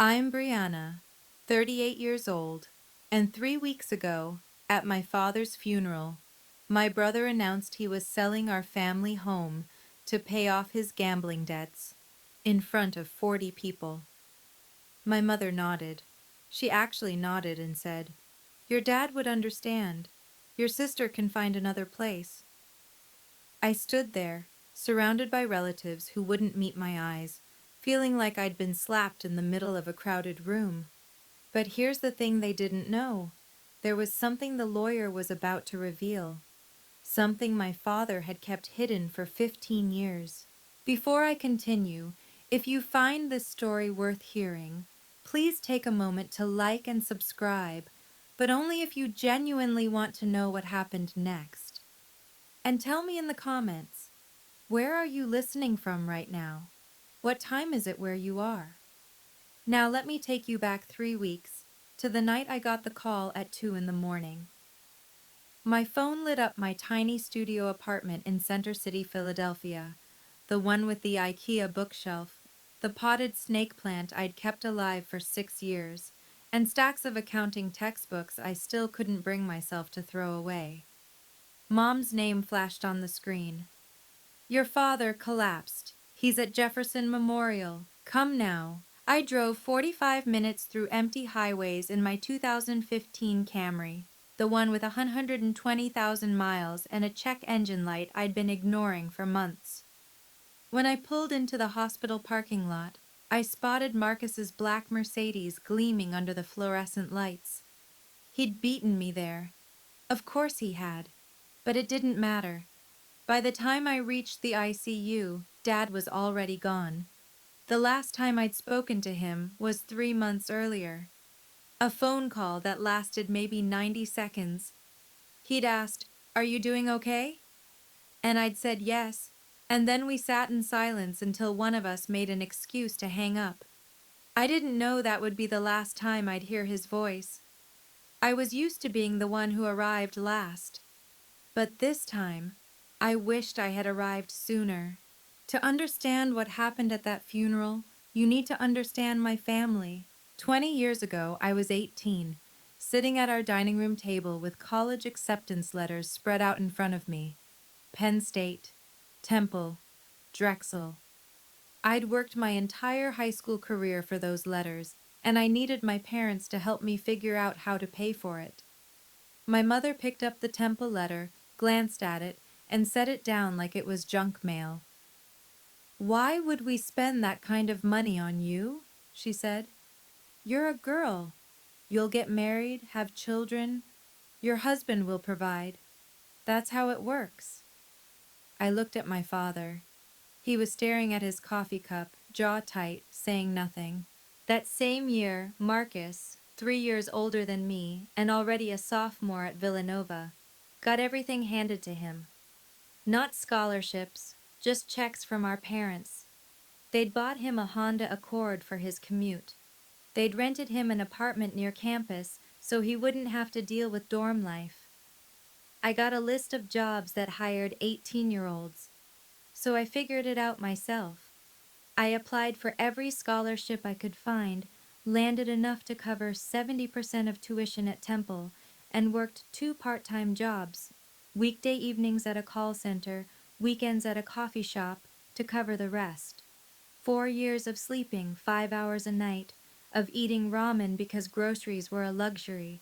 I'm Brianna, 38 years old, and 3 weeks ago, at my father's funeral, my brother announced he was selling our family home to pay off his gambling debts in front of 40 people. My mother nodded. She actually nodded and said, "Your dad would understand. Your sister can find another place." I stood there, surrounded by relatives who wouldn't meet my eyes, feeling like I'd been slapped in the middle of a crowded room. But here's the thing they didn't know. There was something the lawyer was about to reveal, something my father had kept hidden for 15 years. Before I continue, if you find this story worth hearing, please take a moment to like and subscribe, but only if you genuinely want to know what happened next. And tell me in the comments, where are you listening from right now? What time is it where you are? Now let me take you back 3 weeks to the night I got the call at 2 in the morning. My phone lit up my tiny studio apartment in Center City, Philadelphia, the one with the IKEA bookshelf, the potted snake plant I'd kept alive for 6 years, and stacks of accounting textbooks I still couldn't bring myself to throw away. Mom's name flashed on the screen. "Your father collapsed. He's at Jefferson Memorial. Come now." I drove 45 minutes through empty highways in my 2015 Camry, the one with 120,000 miles and a check engine light I'd been ignoring for months. When I pulled into the hospital parking lot, I spotted Marcus's black Mercedes gleaming under the fluorescent lights. He'd beaten me there. Of course he had. But it didn't matter. By the time I reached the ICU, Dad was already gone. The last time I'd spoken to him was 3 months earlier. A phone call that lasted maybe 90 seconds. He'd asked, "Are you doing okay?" And I'd said yes, and then we sat in silence until one of us made an excuse to hang up. I didn't know that would be the last time I'd hear his voice. I was used to being the one who arrived last. But this time, I wished I had arrived sooner. To understand what happened at that funeral, you need to understand my family. 20 years ago, I was 18, sitting at our dining room table with college acceptance letters spread out in front of me. Penn State, Temple, Drexel. I'd worked my entire high school career for those letters, and I needed my parents to help me figure out how to pay for it. My mother picked up the Temple letter, glanced at it, and set it down like it was junk mail. "Why would we spend that kind of money on you?" she said. "You're a girl. You'll get married, have children. Your husband will provide. That's how it works." I looked at my father. He was staring at his coffee cup, jaw tight, saying nothing. That same year, Marcus, 3 years older than me and already a sophomore at Villanova, got everything handed to him. Not scholarships, just checks from our parents. They'd bought him a Honda Accord for his commute. They'd rented him an apartment near campus so he wouldn't have to deal with dorm life. I got a list of jobs that hired 18-year-olds, so I figured it out myself. I applied for every scholarship I could find, landed enough to cover 70% of tuition at Temple, and worked 2 part-time jobs, weekday evenings at a call center, weekends at a coffee shop, to cover the rest. 4 years of sleeping 5 hours a night, of eating ramen because groceries were a luxury,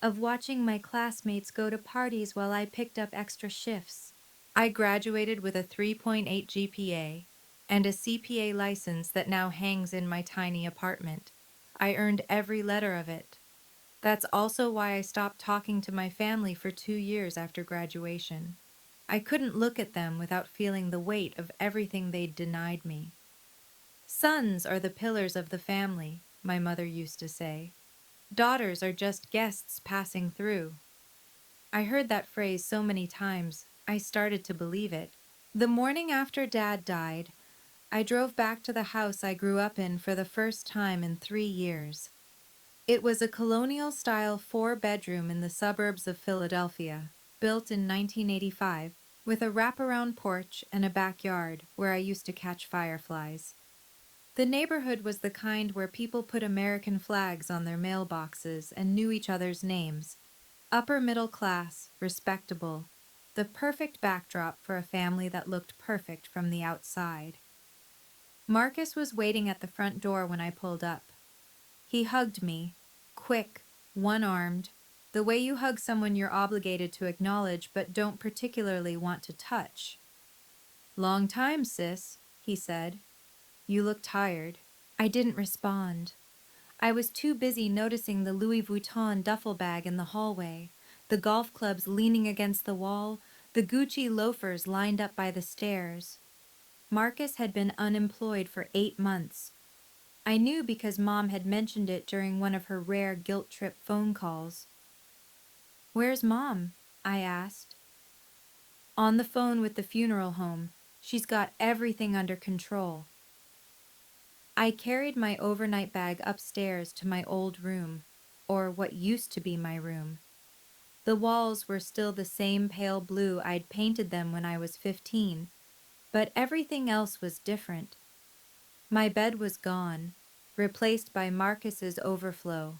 of watching my classmates go to parties while I picked up extra shifts. I graduated with a 3.8 GPA and a CPA license that now hangs in my tiny apartment. I earned every letter of it. That's also why I stopped talking to my family for 2 years after graduation. I couldn't look at them without feeling the weight of everything they'd denied me. "Sons are the pillars of the family," my mother used to say. "Daughters are just guests passing through." I heard that phrase so many times, I started to believe it. The morning after Dad died, I drove back to the house I grew up in for the first time in 3 years. It was a colonial-style 4-bedroom in the suburbs of Philadelphia, built in 1985, with a wraparound porch and a backyard where I used to catch fireflies. The neighborhood was the kind where people put American flags on their mailboxes and knew each other's names. Upper middle class, respectable. The perfect backdrop for a family that looked perfect from the outside. Marcus was waiting at the front door when I pulled up. He hugged me, quick, one-armed, the way you hug someone you're obligated to acknowledge but don't particularly want to touch. "Long time, sis," he said. "You look tired." I didn't respond. I was too busy noticing the Louis Vuitton duffel bag in the hallway, the golf clubs leaning against the wall, the Gucci loafers lined up by the stairs. Marcus had been unemployed for 8 months. I knew because Mom had mentioned it during one of her rare guilt trip phone calls. "Where's Mom?" I asked. "On the phone with the funeral home. She's got everything under control." I carried my overnight bag upstairs to my old room, or what used to be my room. The walls were still the same pale blue I'd painted them when I was 15, but everything else was different. My bed was gone, replaced by Marcus's overflow.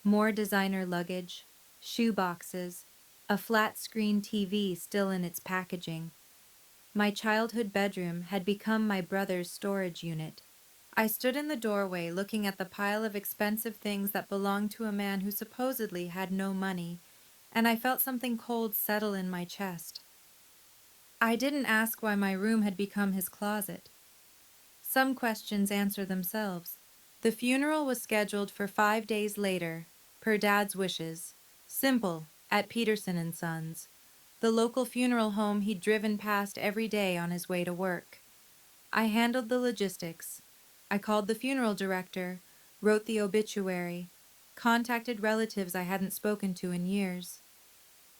More designer luggage, shoe boxes, a flat-screen TV still in its packaging. My childhood bedroom had become my brother's storage unit. I stood in the doorway looking at the pile of expensive things that belonged to a man who supposedly had no money, and I felt something cold settle in my chest. I didn't ask why my room had become his closet. Some questions answer themselves. The funeral was scheduled for 5 days later, per Dad's wishes. Simple, at Peterson and Sons, the local funeral home he'd driven past every day on his way to work. I handled the logistics. I called the funeral director, wrote the obituary, contacted relatives I hadn't spoken to in years.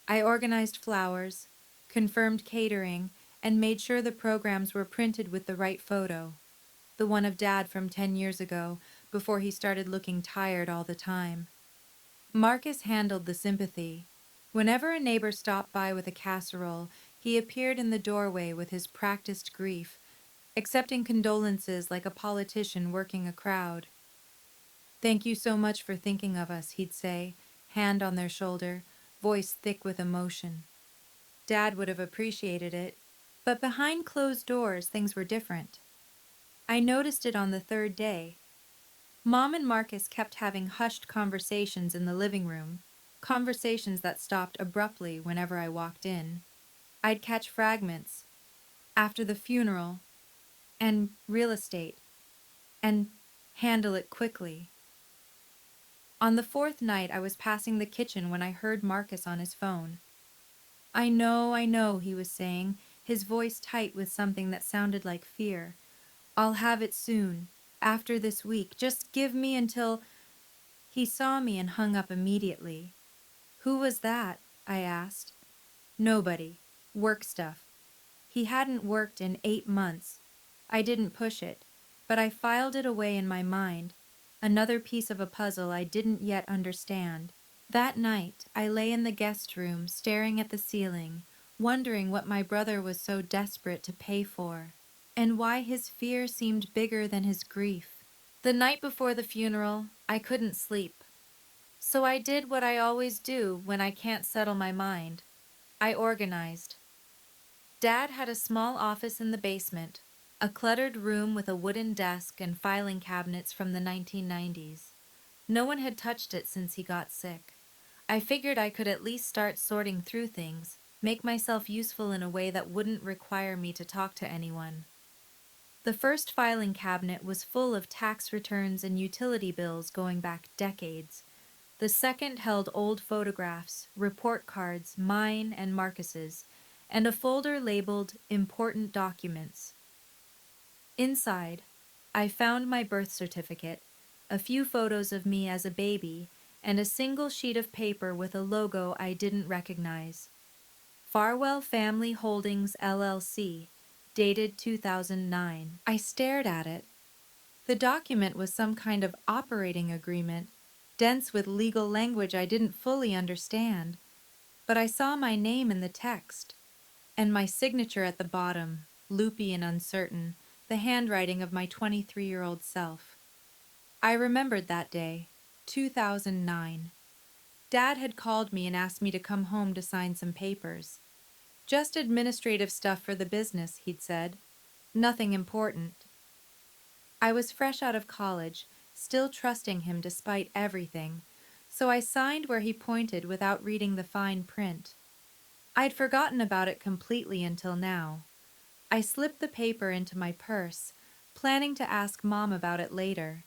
I organized flowers, confirmed catering, and made sure the programs were printed with the right photo, the one of Dad from 10 years ago, before he started looking tired all the time. Marcus handled the sympathy. Whenever a neighbor stopped by with a casserole, he appeared in the doorway with his practiced grief, accepting condolences like a politician working a crowd. "Thank you so much for thinking of us," he'd say, hand on their shoulder, voice thick with emotion. Dad would have appreciated it, but behind closed doors things were different. I noticed it on the 3rd day. Mom and Marcus kept having hushed conversations in the living room, conversations that stopped abruptly whenever I walked in. I'd catch fragments. "After the funeral," and "real estate," and "handle it quickly." On the 4th night, I was passing the kitchen when I heard Marcus on his phone. I know," he was saying, his voice tight with something that sounded like fear. "I'll have it soon, after this week. Just give me until—" He saw me and hung up immediately. "Who was that?" I asked. "Nobody. Work stuff." He hadn't worked in 8 months. I didn't push it, but I filed it away in my mind, another piece of a puzzle I didn't yet understand. That night, I lay in the guest room, staring at the ceiling, wondering what my brother was so desperate to pay for, and why his fear seemed bigger than his grief. The night before the funeral, I couldn't sleep. So I did what I always do when I can't settle my mind. I organized. Dad had a small office in the basement, a cluttered room with a wooden desk and filing cabinets from the 1990s. No one had touched it since he got sick. I figured I could at least start sorting through things, make myself useful in a way that wouldn't require me to talk to anyone. The first filing cabinet was full of tax returns and utility bills going back decades. The second held old photographs, report cards, mine and Marcus's, and a folder labeled "Important Documents." Inside, I found my birth certificate, a few photos of me as a baby, and a single sheet of paper with a logo I didn't recognize. Farwell Family Holdings, LLC, dated 2009. I stared at it. The document was some kind of operating agreement, dense with legal language I didn't fully understand, but I saw my name in the text, and my signature at the bottom, loopy and uncertain, the handwriting of my 23-year-old self. I remembered that day, 2009. Dad had called me and asked me to come home to sign some papers. Just administrative stuff for the business, he'd said. Nothing important. I was fresh out of college, still trusting him despite everything, so I signed where he pointed without reading the fine print. I'd forgotten about it completely until now. I slipped the paper into my purse, planning to ask Mom about it later.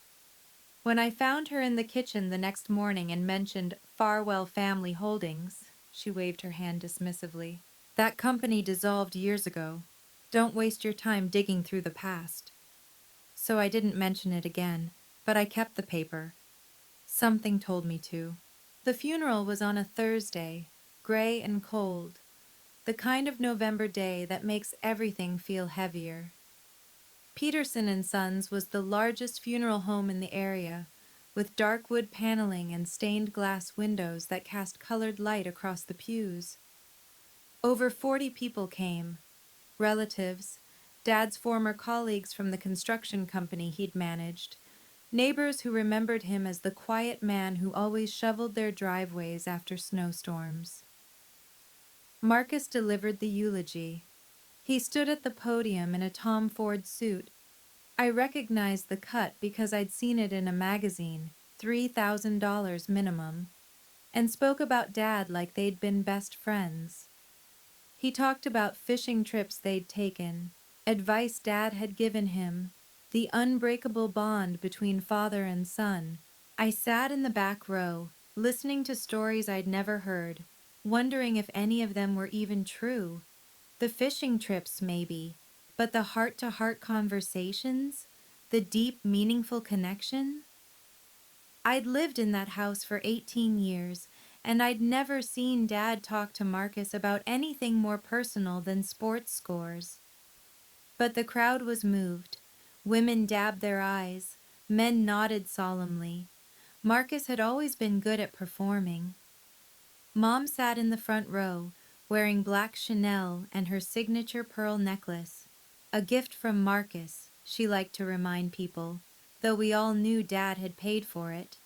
When I found her in the kitchen the next morning and mentioned Farwell Family Holdings, she waved her hand dismissively. That company dissolved years ago. Don't waste your time digging through the past. So I didn't mention it again, but I kept the paper. Something told me to. The funeral was on a Thursday, gray and cold, the kind of November day that makes everything feel heavier. Peterson and Sons was the largest funeral home in the area, with dark wood paneling and stained glass windows that cast colored light across the pews. Over 40 people came, relatives, Dad's former colleagues from the construction company he'd managed, neighbors who remembered him as the quiet man who always shoveled their driveways after snowstorms. Marcus delivered the eulogy. He stood at the podium in a Tom Ford suit. I recognized the cut because I'd seen it in a magazine, $3,000 minimum, and spoke about Dad like they'd been best friends. He talked about fishing trips they'd taken, advice Dad had given him, the unbreakable bond between father and son. I sat in the back row, listening to stories I'd never heard, wondering if any of them were even true. The fishing trips, maybe, but the heart-to-heart conversations, the deep, meaningful connection? I'd lived in that house for 18 years, and I'd never seen Dad talk to Marcus about anything more personal than sports scores. But the crowd was moved. Women dabbed their eyes. Men nodded solemnly. Marcus had always been good at performing. Mom sat in the front row, wearing black Chanel and her signature pearl necklace. A gift from Marcus, she liked to remind people, though we all knew Dad had paid for it.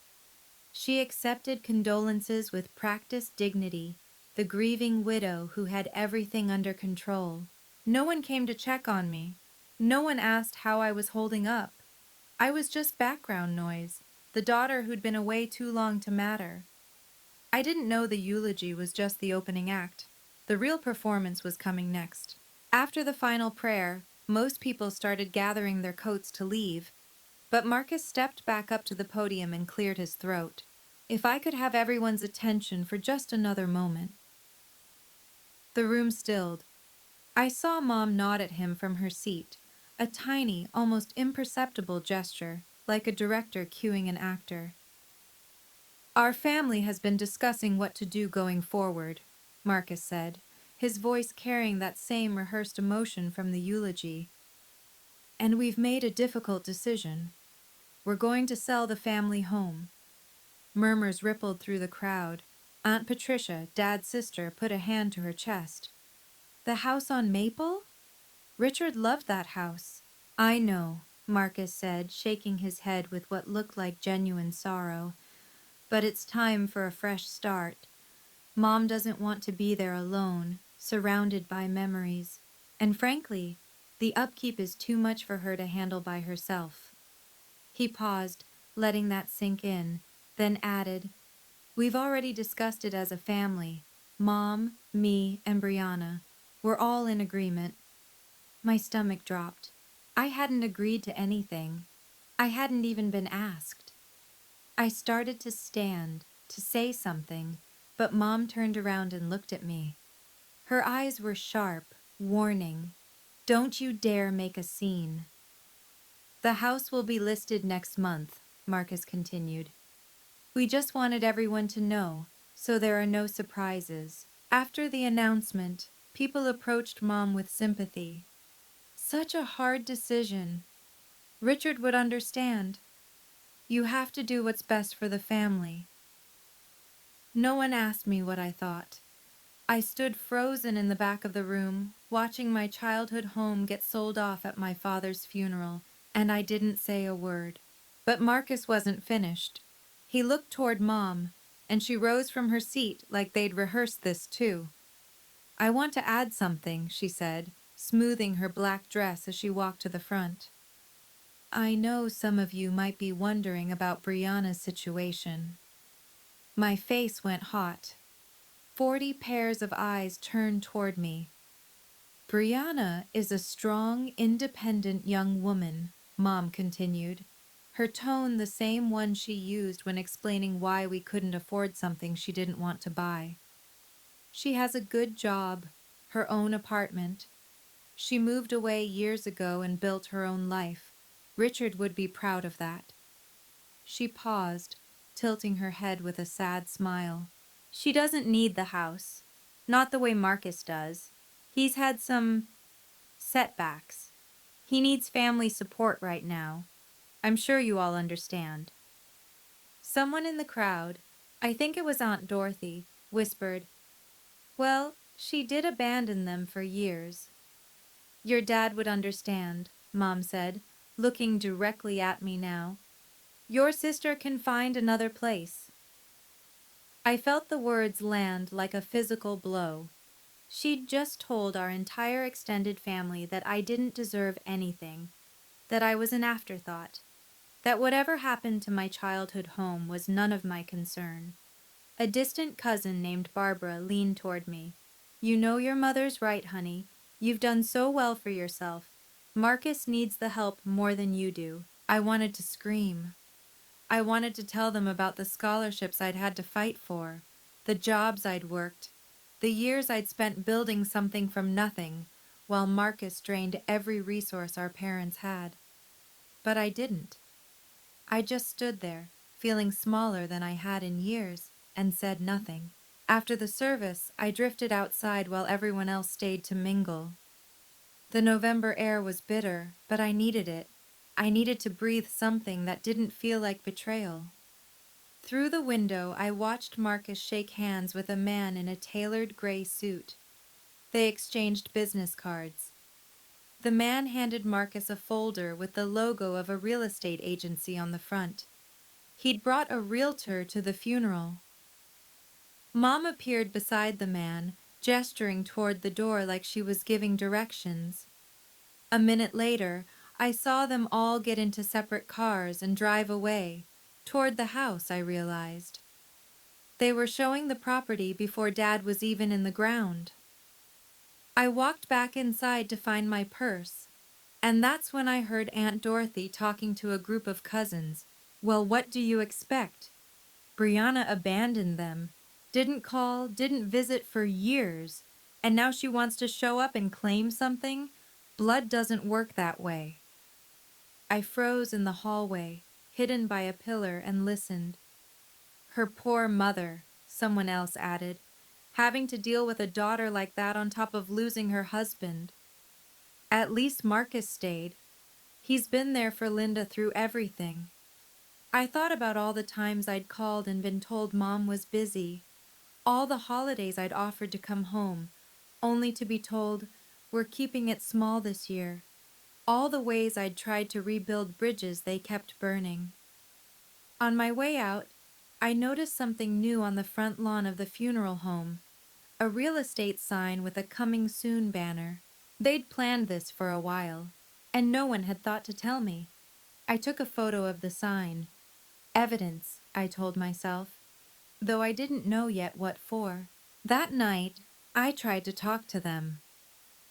She accepted condolences with practiced dignity, the grieving widow who had everything under control. No one came to check on me. No one asked how I was holding up. I was just background noise, the daughter who'd been away too long to matter. I didn't know the eulogy was just the opening act. The real performance was coming next. After the final prayer, most people started gathering their coats to leave, but Marcus stepped back up to the podium and cleared his throat. If I could have everyone's attention for just another moment. The room stilled. I saw Mom nod at him from her seat, a tiny, almost imperceptible gesture, like a director cueing an actor. Our family has been discussing what to do going forward, Marcus said, his voice carrying that same rehearsed emotion from the eulogy. And we've made a difficult decision. We're going to sell the family home. Murmurs rippled through the crowd. Aunt Patricia, Dad's sister, put a hand to her chest. The house on Maple? Richard loved that house. I know, Marcus said, shaking his head with what looked like genuine sorrow. But it's time for a fresh start. Mom doesn't want to be there alone, surrounded by memories. And frankly, the upkeep is too much for her to handle by herself. He paused, letting that sink in, then added, We've already discussed it as a family. Mom, me, and Brianna. We're all in agreement. My stomach dropped. I hadn't agreed to anything. I hadn't even been asked. I started to stand, to say something, but Mom turned around and looked at me. Her eyes were sharp, warning. Don't you dare make a scene. The house will be listed next month, Marcus continued. We just wanted everyone to know, so there are no surprises. After the announcement, people approached Mom with sympathy. Such a hard decision. Richard would understand. You have to do what's best for the family. No one asked me what I thought. I stood frozen in the back of the room, watching my childhood home get sold off at my father's funeral, and I didn't say a word. But Marcus wasn't finished. He looked toward Mom, and she rose from her seat like they'd rehearsed this too. "I want to add something," she said, smoothing her black dress as she walked to the front. "I know some of you might be wondering about Brianna's situation." My face went hot. 40 pairs of eyes turned toward me. "Brianna is a strong, independent young woman," Mom continued, her tone the same one she used when explaining why we couldn't afford something she didn't want to buy. "She has a good job, her own apartment. She moved away years ago and built her own life. Richard would be proud of that." She paused, tilting her head with a sad smile. "She doesn't need the house. Not the way Marcus does. He's had some setbacks. He needs family support right now. I'm sure you all understand." Someone in the crowd, I think it was Aunt Dorothy, whispered, "Well, she did abandon them for years." "Your dad would understand," Mom said, looking directly at me now. "Your sister can find another place." I felt the words land like a physical blow. She'd just told our entire extended family that I didn't deserve anything, that I was an afterthought, that whatever happened to my childhood home was none of my concern. A distant cousin named Barbara leaned toward me. "You know your mother's right, honey. You've done so well for yourself. Marcus needs the help more than you do." I wanted to scream. I wanted to tell them about the scholarships I'd had to fight for, the jobs I'd worked, the years I'd spent building something from nothing, while Marcus drained every resource our parents had. But I didn't. I just stood there, feeling smaller than I had in years, and said nothing. After the service, I drifted outside while everyone else stayed to mingle. The November air was bitter, but I needed it. I needed to breathe something that didn't feel like betrayal. Through the window, I watched Marcus shake hands with a man in a tailored gray suit. They exchanged business cards. The man handed Marcus a folder with the logo of a real estate agency on the front. He'd brought a realtor to the funeral. Mom appeared beside the man, gesturing toward the door like she was giving directions. A minute later, I saw them all get into separate cars and drive away, toward the house, I realized. They were showing the property before Dad was even in the ground. I walked back inside to find my purse, and that's when I heard Aunt Dorothy talking to a group of cousins. "Well, what do you expect? Brianna abandoned them, didn't call, didn't visit for years, and now she wants to show up and claim something? Blood doesn't work that way." I froze in the hallway, hidden by a pillar, and listened. "Her poor mother," someone else added, "having to deal with a daughter like that on top of losing her husband. At least Marcus stayed. He's been there for Linda through everything." I thought about all the times I'd called and been told Mom was busy, all the holidays I'd offered to come home, only to be told, "We're keeping it small this year," all the ways I'd tried to rebuild bridges they kept burning. On my way out, I noticed something new on the front lawn of the funeral home, a real estate sign with a "Coming Soon" banner. They'd planned this for a while, and no one had thought to tell me. I took a photo of the sign. Evidence, I told myself, though I didn't know yet what for. That night, I tried to talk to them.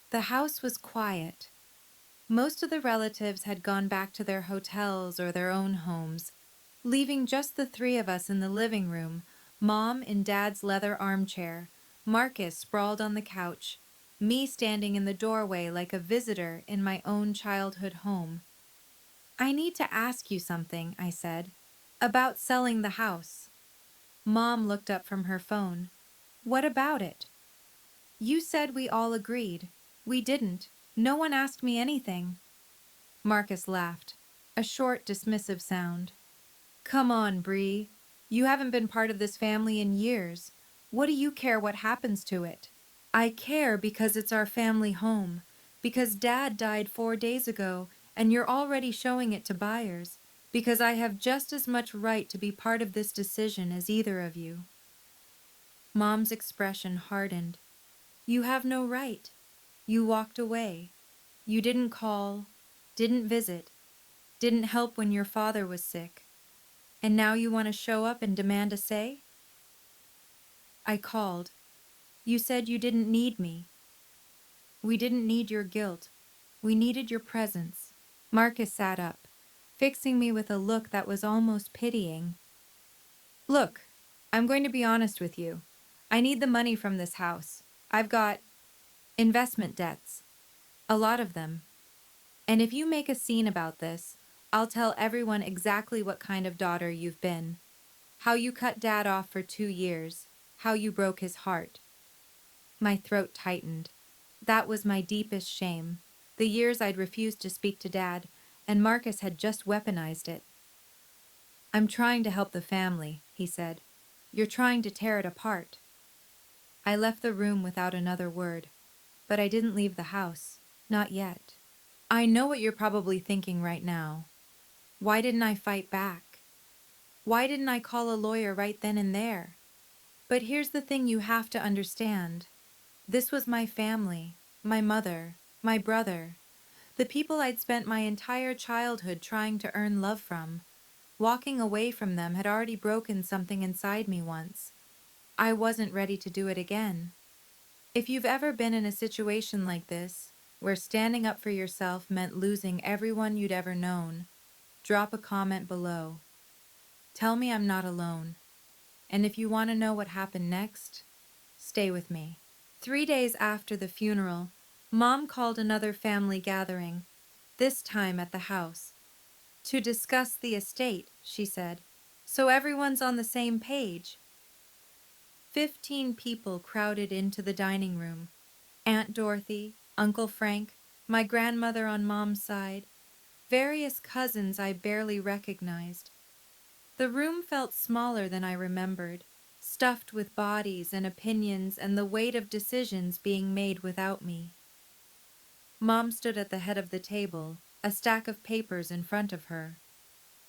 The house was quiet. Most of the relatives had gone back to their hotels or their own homes, leaving just the three of us in the living room, Mom in Dad's leather armchair, Marcus sprawled on the couch, me standing in the doorway like a visitor in my own childhood home. "I need to ask you something," I said, "about selling the house." Mom looked up from her phone. "What about it?" "You said we all agreed. We didn't. No one asked me anything." Marcus laughed, a short, dismissive sound. "Come on, Bree. You haven't been part of this family in years. What do you care what happens to it?" I care because it's our family home, because Dad died 4 days ago and you're already showing it to buyers, because I have just as much right to be part of this decision as either of you. Mom's expression hardened. You have no right. You walked away. You didn't call, didn't visit, didn't help when your father was sick. And now you want to show up and demand a say? I called. You said you didn't need me. We didn't need your guilt. We needed your presence. Marcus sat up, fixing me with a look that was almost pitying. Look, I'm going to be honest with you. I need the money from this house. I've got investment debts. A lot of them. And if you make a scene about this, I'll tell everyone exactly what kind of daughter you've been. How you cut Dad off for 2 years. How you broke his heart. My throat tightened. That was my deepest shame. The years I'd refused to speak to Dad, and Marcus had just weaponized it. I'm trying to help the family, he said. You're trying to tear it apart. I left the room without another word, but I didn't leave the house. Not yet. I know what you're probably thinking right now. Why didn't I fight back? Why didn't I call a lawyer right then and there? But here's the thing you have to understand. This was my family, my mother, my brother, the people I'd spent my entire childhood trying to earn love from. Walking away from them had already broken something inside me once. I wasn't ready to do it again. If you've ever been in a situation like this, where standing up for yourself meant losing everyone you'd ever known, drop a comment below. Tell me I'm not alone. And if you want to know what happened next, stay with me. 3 days after the funeral, Mom called another family gathering, this time at the house. To discuss the estate, she said, so everyone's on the same page. 15 people crowded into the dining room. Aunt Dorothy, Uncle Frank, my grandmother on Mom's side, various cousins I barely recognized. The room felt smaller than I remembered, stuffed with bodies and opinions and the weight of decisions being made without me. Mom stood at the head of the table, a stack of papers in front of her.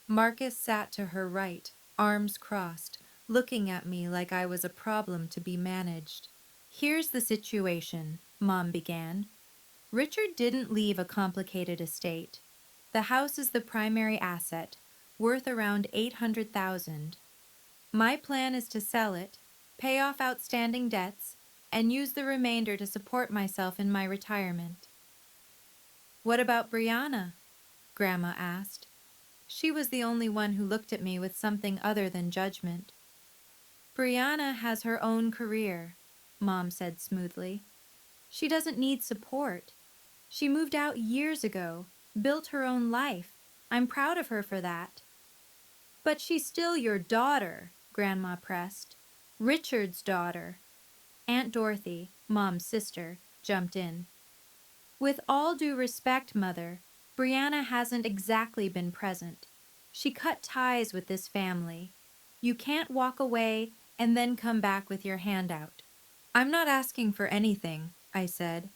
Marcus sat to her right, arms crossed, looking at me like I was a problem to be managed. Here's the situation, Mom began. Richard didn't leave a complicated estate. The house is the primary asset, worth around $800,000. My plan is to sell it, pay off outstanding debts, and use the remainder to support myself in my retirement. What about Brianna? Grandma asked. She was the only one who looked at me with something other than judgment. Brianna has her own career, Mom said smoothly. She doesn't need support. She moved out years ago, built her own life. I'm proud of her for that. But she's still your daughter, Grandma pressed. Richard's daughter. Aunt Dorothy, Mom's sister, jumped in. With all due respect, Mother, Brianna hasn't exactly been present. She cut ties with this family. You can't walk away and then come back with your hand out. I'm not asking for anything, I said.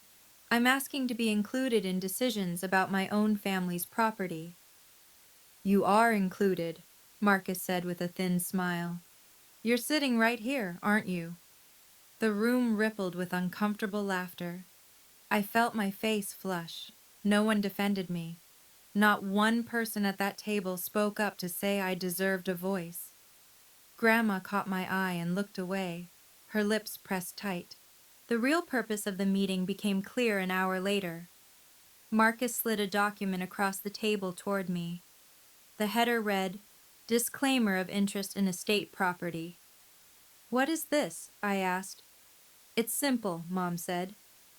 I'm asking to be included in decisions about my own family's property. You are included, Marcus said with a thin smile. You're sitting right here, aren't you? The room rippled with uncomfortable laughter. I felt my face flush. No one defended me. Not one person at that table spoke up to say I deserved a voice. Grandma caught my eye and looked away, her lips pressed tight. The real purpose of the meeting became clear an hour later. Marcus slid a document across the table toward me. The header read, Disclaimer of interest in estate property. What is this? I asked. It's simple, Mom said.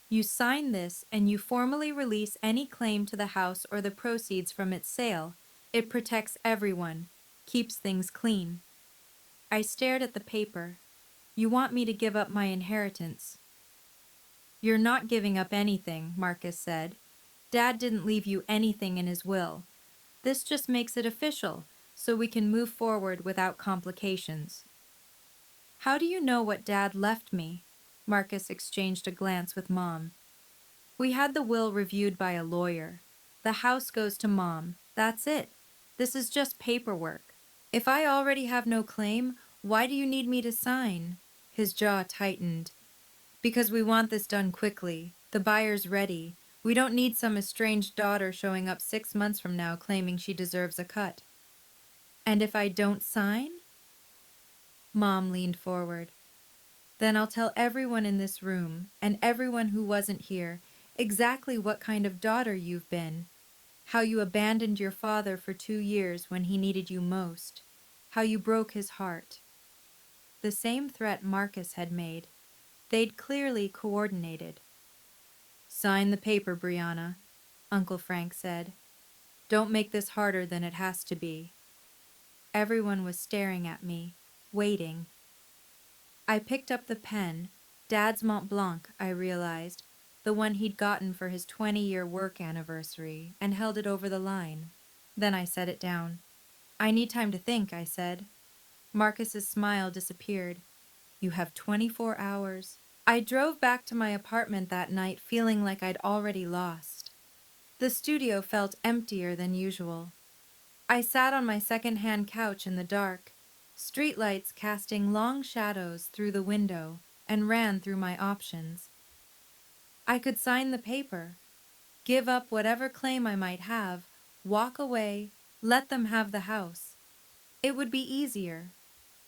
You sign this and you formally release any claim to the house or the proceeds from its sale. It protects everyone, keeps things clean. I stared at the paper. You want me to give up my inheritance. You're not giving up anything, Marcus said. Dad didn't leave you anything in his will. This just makes it official, so we can move forward without complications. How do you know what Dad left me? Marcus exchanged a glance with Mom. We had the will reviewed by a lawyer. The house goes to Mom. That's it. This is just paperwork. If I already have no claim, why do you need me to sign? His jaw tightened. Because we want this done quickly. The buyer's ready. We don't need some estranged daughter showing up 6 months from now claiming she deserves a cut. And if I don't sign? Mom leaned forward. Then I'll tell everyone in this room, and everyone who wasn't here, exactly what kind of daughter you've been. How you abandoned your father for 2 years when he needed you most. How you broke his heart. The same threat Marcus had made. They'd clearly coordinated. Sign the paper, Brianna, Uncle Frank said. Don't make this harder than it has to be. Everyone was staring at me, waiting. I picked up the pen, Dad's Mont Blanc, I realized, the one he'd gotten for his 20-year work anniversary, and held it over the line. Then I set it down. I need time to think, I said. Marcus's smile disappeared. You have 24 hours. I drove back to my apartment that night feeling like I'd already lost. The studio felt emptier than usual. I sat on my second-hand couch in the dark, streetlights casting long shadows through the window, and ran through my options. I could sign the paper, give up whatever claim I might have, walk away, let them have the house. It would be easier.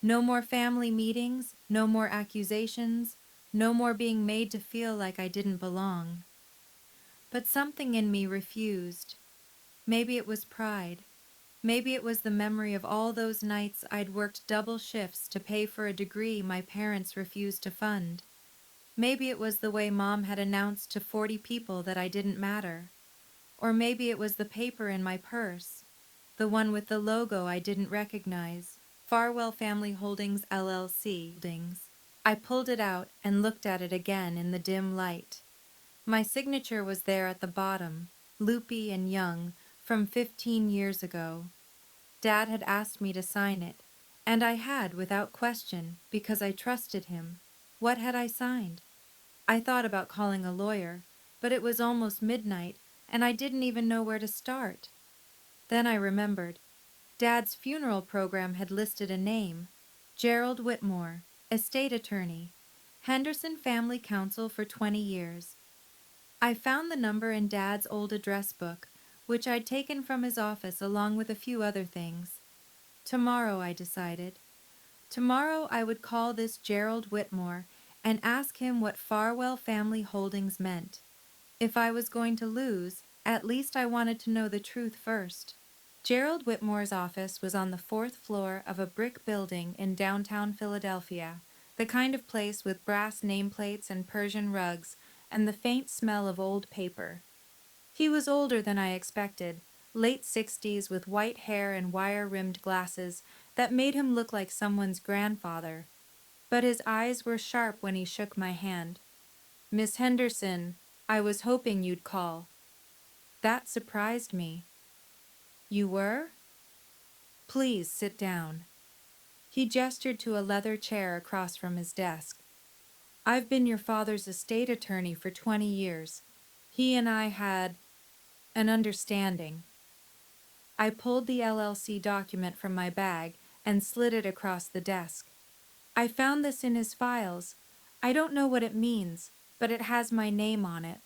No more family meetings, no more accusations, no more being made to feel like I didn't belong. But something in me refused. Maybe it was pride. Maybe it was the memory of all those nights I'd worked double shifts to pay for a degree my parents refused to fund. Maybe it was the way Mom had announced to 40 people that I didn't matter. Or maybe it was the paper in my purse, the one with the logo I didn't recognize, Farwell Family Holdings LLC. I pulled it out and looked at it again in the dim light. My signature was there at the bottom, loopy and young, from 15 years ago. Dad had asked me to sign it, and I had without question because I trusted him. What had I signed? I thought about calling a lawyer, but it was almost midnight, and I didn't even know where to start. Then I remembered. Dad's funeral program had listed a name. Gerald Whitmore, estate attorney, Henderson Family Counsel for 20 years. I found the number in Dad's old address book, which I'd taken from his office along with a few other things. Tomorrow, I decided. Tomorrow I would call this Gerald Whitmore and ask him what Farwell Family Holdings meant. If I was going to lose, at least I wanted to know the truth first. Gerald Whitmore's office was on the 4th floor of a brick building in downtown Philadelphia, the kind of place with brass nameplates and Persian rugs and the faint smell of old paper. He was older than I expected, late 60s with white hair and wire-rimmed glasses that made him look like someone's grandfather. But his eyes were sharp when he shook my hand. Miss Henderson, I was hoping you'd call. That surprised me. You were? Please sit down. He gestured to a leather chair across from his desk. I've been your father's estate attorney for 20 years. He and I had an understanding. I pulled the LLC document from my bag and slid it across the desk. I found this in his files. I don't know what it means, but it has my name on it.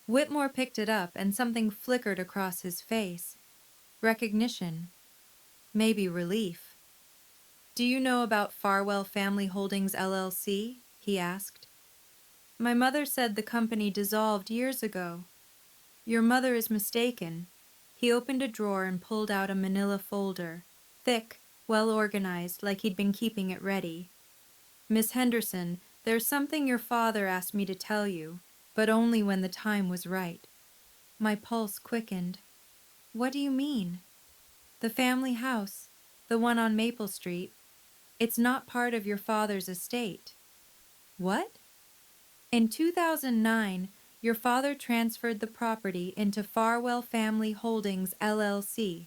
Whitmore picked it up and something flickered across his face. Recognition. Maybe relief. Do you know about Farwell Family Holdings LLC? He asked. My mother said the company dissolved years ago. Your mother is mistaken. He opened a drawer and pulled out a manila folder, thick, well organized, like he'd been keeping it ready. Miss Henderson, there's something your father asked me to tell you, but only when the time was right. My pulse quickened. What do you mean? The family house, the one on Maple Street. It's not part of your father's estate. What? In 2009, your father transferred the property into Farwell Family Holdings LLC.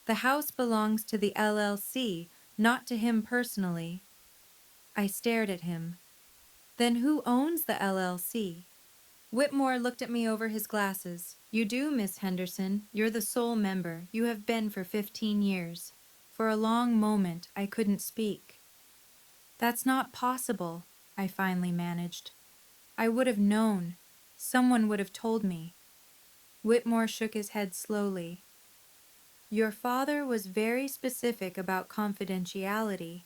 The house belongs to the LLC, not to him personally. I stared at him. Then who owns the LLC? Whitmore looked at me over his glasses. You do, Miss Henderson. You're the sole member. You have been for 15 years. For a long moment, I couldn't speak. That's not possible, I finally managed. I would have known. Someone would have told me. Whitmore shook his head slowly. Your father was very specific about confidentiality.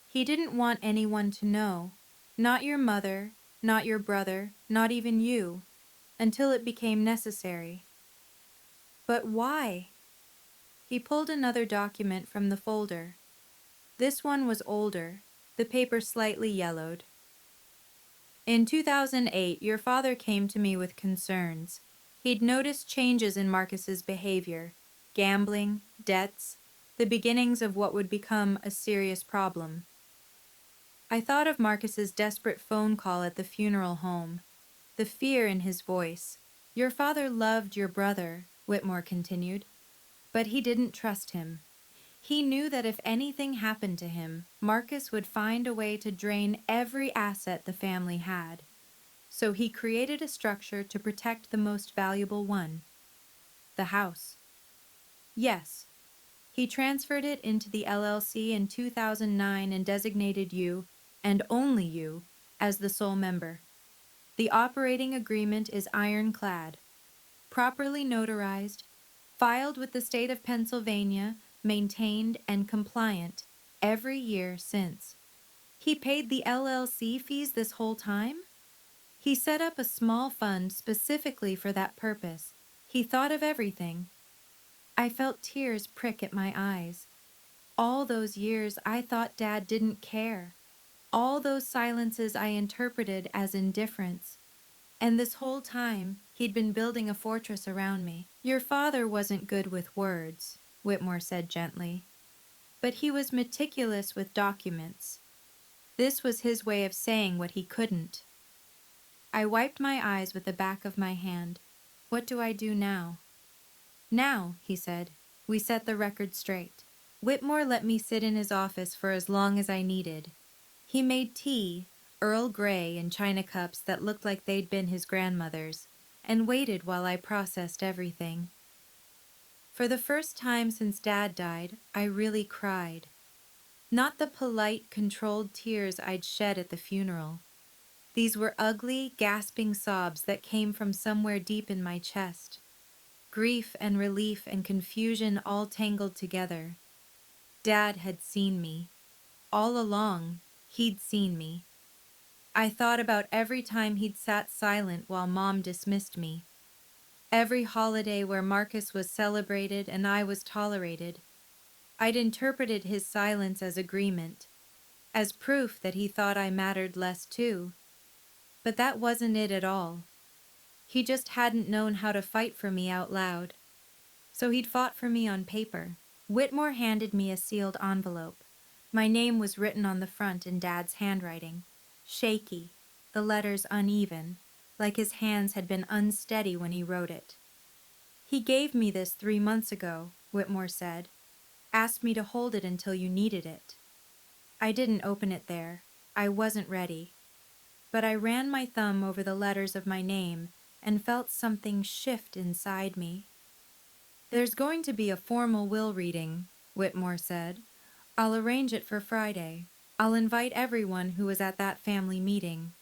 He didn't want anyone to know. Not your mother, not your brother, not even you, until it became necessary. But why? He pulled another document from the folder. This one was older, the paper slightly yellowed. In 2008, your father came to me with concerns. He'd noticed changes in Marcus's behavior, gambling, debts, the beginnings of what would become a serious problem. I thought of Marcus's desperate phone call at the funeral home, the fear in his voice. Your father loved your brother, Whitmore continued, but he didn't trust him. He knew that if anything happened to him, Marcus would find a way to drain every asset the family had. So he created a structure to protect the most valuable one, the house. Yes, he transferred it into the LLC in 2009 and designated you, and only you, as the sole member. The operating agreement is ironclad, properly notarized, filed with the state of Pennsylvania, maintained and compliant every year since. He paid the LLC fees this whole time? He set up a small fund specifically for that purpose. He thought of everything. I felt tears prick at my eyes. All those years I thought Dad didn't care. All those silences I interpreted as indifference. And this whole time, he'd been building a fortress around me. Your father wasn't good with words, Whitmore said gently. But he was meticulous with documents. This was his way of saying what he couldn't. I wiped my eyes with the back of my hand. What do I do now? Now, he said, we set the record straight. Whitmore let me sit in his office for as long as I needed. He made tea, Earl Grey, in china cups that looked like they'd been his grandmother's, and waited while I processed everything. For the first time since Dad died, I really cried. Not the polite, controlled tears I'd shed at the funeral. These were ugly, gasping sobs that came from somewhere deep in my chest. Grief and relief and confusion all tangled together. Dad had seen me. All along, he'd seen me. I thought about every time he'd sat silent while Mom dismissed me. Every holiday where Marcus was celebrated and I was tolerated. I'd interpreted his silence as agreement, as proof that he thought I mattered less too. But that wasn't it at all. He just hadn't known how to fight for me out loud. So he'd fought for me on paper. Whitmore handed me a sealed envelope. My name was written on the front in Dad's handwriting. Shaky, the letters uneven, like his hands had been unsteady when he wrote it. He gave me this 3 months ago, Whitmore said. Asked me to hold it until you needed it. I didn't open it there. I wasn't ready. But I ran my thumb over the letters of my name and felt something shift inside me. There's going to be a formal will reading, Whitmore said. I'll arrange it for Friday. I'll invite everyone who was at that family meeting.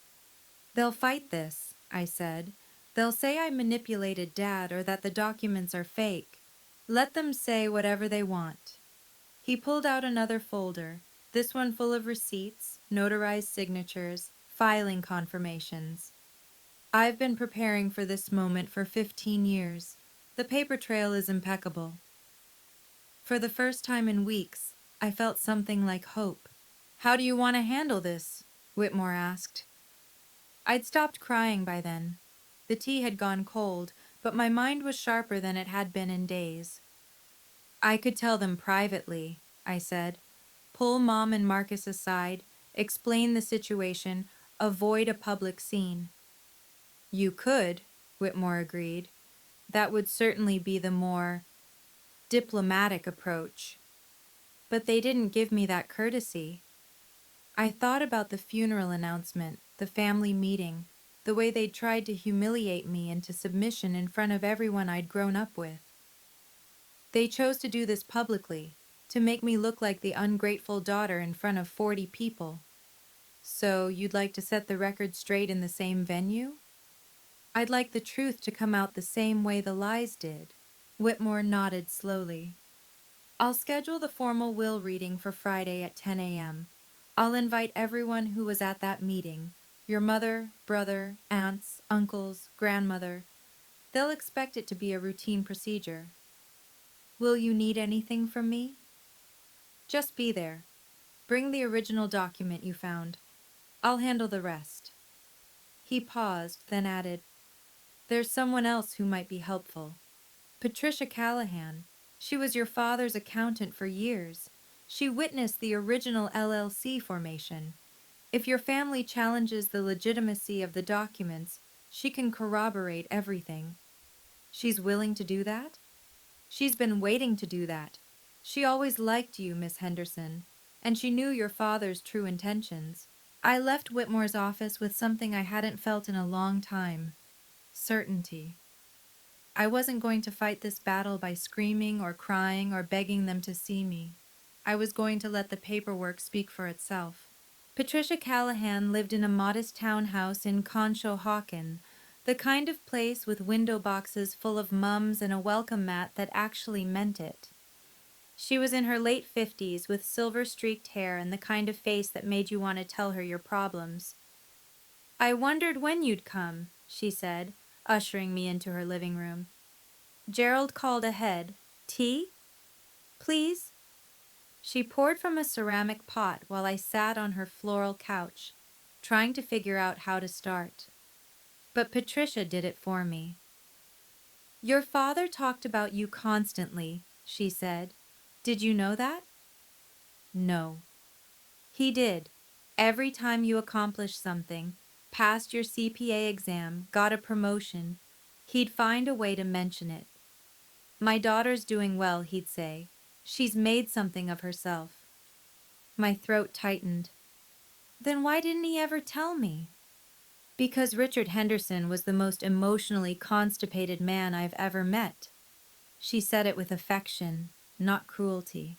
They'll fight this, I said. They'll say I manipulated Dad or that the documents are fake. Let them say whatever they want. He pulled out another folder, this one full of receipts, notarized signatures, filing confirmations. I've been preparing for this moment for 15 years. The paper trail is impeccable. For the first time in weeks, I felt something like hope. How do you want to handle this? Whitmore asked. I'd stopped crying by then. The tea had gone cold, but my mind was sharper than it had been in days. I could tell them privately, I said. Pull Mom and Marcus aside, explain the situation, avoid a public scene. You could, Whitmore agreed. That would certainly be the more diplomatic approach. But they didn't give me that courtesy. I thought about the funeral announcement, the family meeting, the way they'd tried to humiliate me into submission in front of everyone I'd grown up with. They chose to do this publicly, to make me look like the ungrateful daughter in front of 40 people. So you'd like to set the record straight in the same venue? I'd like the truth to come out the same way the lies did. Whitmore nodded slowly. I'll schedule the formal will reading for Friday at 10 a.m. I'll invite everyone who was at that meeting. Your mother, brother, aunts, uncles, grandmother. They'll expect it to be a routine procedure. Will you need anything from me? Just be there. Bring the original document you found. I'll handle the rest. He paused, then added, There's someone else who might be helpful. Patricia Callahan. She was your father's accountant for years. She witnessed the original LLC formation. If your family challenges the legitimacy of the documents, she can corroborate everything. She's willing to do that? She's been waiting to do that. She always liked you, Miss Henderson, and she knew your father's true intentions. I left Whitmore's office with something I hadn't felt in a long time: certainty. I wasn't going to fight this battle by screaming or crying or begging them to see me. I was going to let the paperwork speak for itself. Patricia Callahan lived in a modest townhouse in Conshohocken, the kind of place with window boxes full of mums and a welcome mat that actually meant it. She was in her late 50s with silver-streaked hair and the kind of face that made you want to tell her your problems. I wondered when you'd come, she said, ushering me into her living room. Gerald called ahead. Tea? Please? She poured from a ceramic pot while I sat on her floral couch, trying to figure out how to start. But Patricia did it for me. Your father talked about you constantly, she said. Did you know that? No. He did. Every time you accomplished something, passed your CPA exam, got a promotion, he'd find a way to mention it. My daughter's doing well, he'd say. She's made something of herself. My throat tightened. Then why didn't he ever tell me? Because Richard Henderson was the most emotionally constipated man I've ever met. She said it with affection, not cruelty.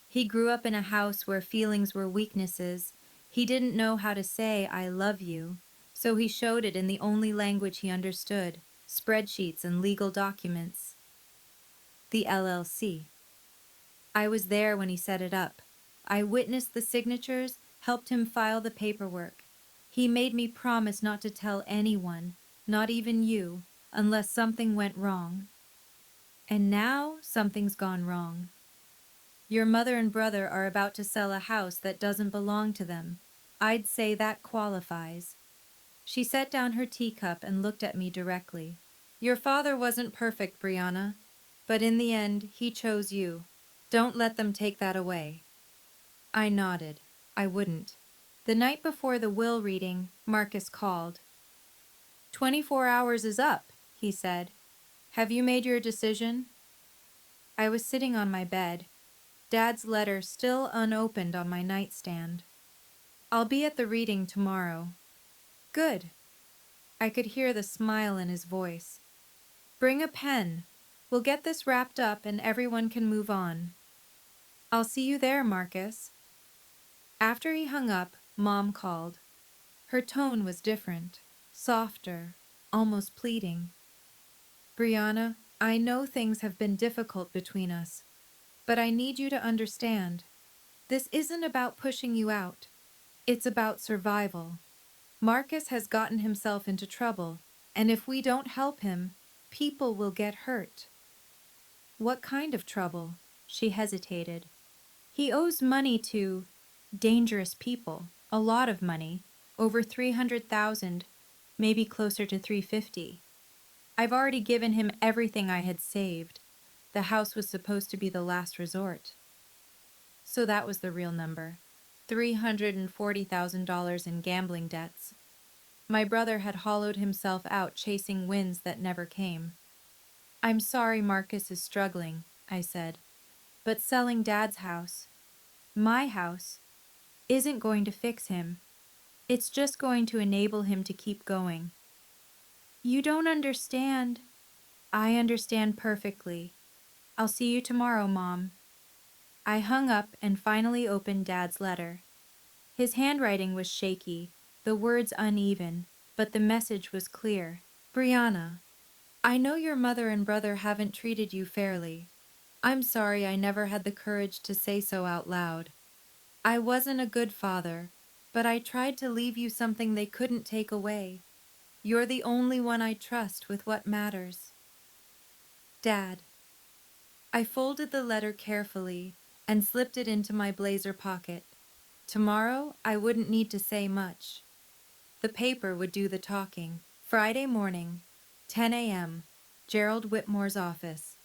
He grew up in a house where feelings were weaknesses. He didn't know how to say, I love you, so he showed it in the only language he understood, spreadsheets and legal documents. The LLC. I was there when he set it up. I witnessed the signatures, helped him file the paperwork. He made me promise not to tell anyone, not even you, unless something went wrong. And now something's gone wrong. Your mother and brother are about to sell a house that doesn't belong to them. I'd say that qualifies. She set down her teacup and looked at me directly. Your father wasn't perfect, Brianna, but in the end, he chose you. Don't let them take that away. I nodded. I wouldn't. The night before the will reading, Marcus called. 24 hours is up, he said. Have you made your decision? I was sitting on my bed, Dad's letter still unopened on my nightstand. I'll be at the reading tomorrow. Good. I could hear the smile in his voice. Bring a pen. We'll get this wrapped up and everyone can move on. I'll see you there, Marcus. After he hung up, Mom called. Her tone was different, softer, almost pleading. Brianna, I know things have been difficult between us, but I need you to understand. This isn't about pushing you out. It's about survival. Marcus has gotten himself into trouble, and if we don't help him, people will get hurt. What kind of trouble? She hesitated. He owes money to dangerous people, a lot of money, over $300,000, maybe closer to $350,000. I've already given him everything I had saved. The house was supposed to be the last resort. So that was the real number, $340,000 in gambling debts. My brother had hollowed himself out chasing wins that never came. I'm sorry Marcus is struggling, I said, but selling Dad's house, my house, isn't going to fix him. It's just going to enable him to keep going. You don't understand. I understand perfectly. I'll see you tomorrow, Mom. I hung up and finally opened Dad's letter. His handwriting was shaky, the words uneven, but the message was clear. Brianna, I know your mother and brother haven't treated you fairly. I'm sorry I never had the courage to say so out loud. I wasn't a good father, but I tried to leave you something they couldn't take away. You're the only one I trust with what matters. Dad. I folded the letter carefully and slipped it into my blazer pocket. Tomorrow, I wouldn't need to say much. The paper would do the talking. Friday morning, 10 a.m., Gerald Whitmore's office.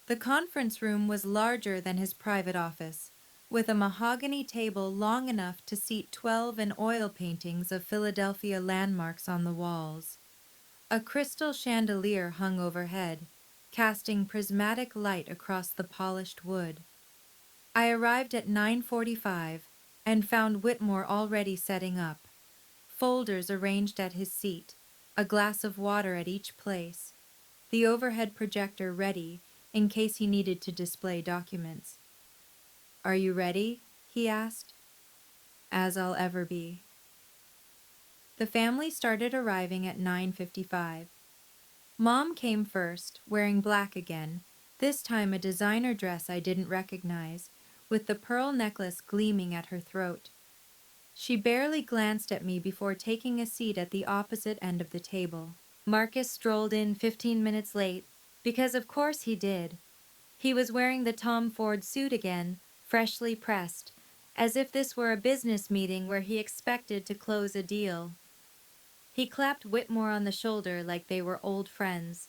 The conference room was larger than his private office, with a mahogany table long enough to seat 12 and oil paintings of Philadelphia landmarks on the walls. A crystal chandelier hung overhead, casting prismatic light across the polished wood. I arrived at 9:45 and found Whitmore already setting up. Folders arranged at his seat, a glass of water at each place, the overhead projector ready in case he needed to display documents. Are you ready? He asked. As I'll ever be. The family started arriving at 9:55. Mom came first, wearing black again, this time a designer dress I didn't recognize, with the pearl necklace gleaming at her throat. She barely glanced at me before taking a seat at the opposite end of the table. Marcus strolled in 15 minutes late, because of course he did. He was wearing the Tom Ford suit again, freshly pressed, as if this were a business meeting where he expected to close a deal. He clapped Whitmore on the shoulder like they were old friends.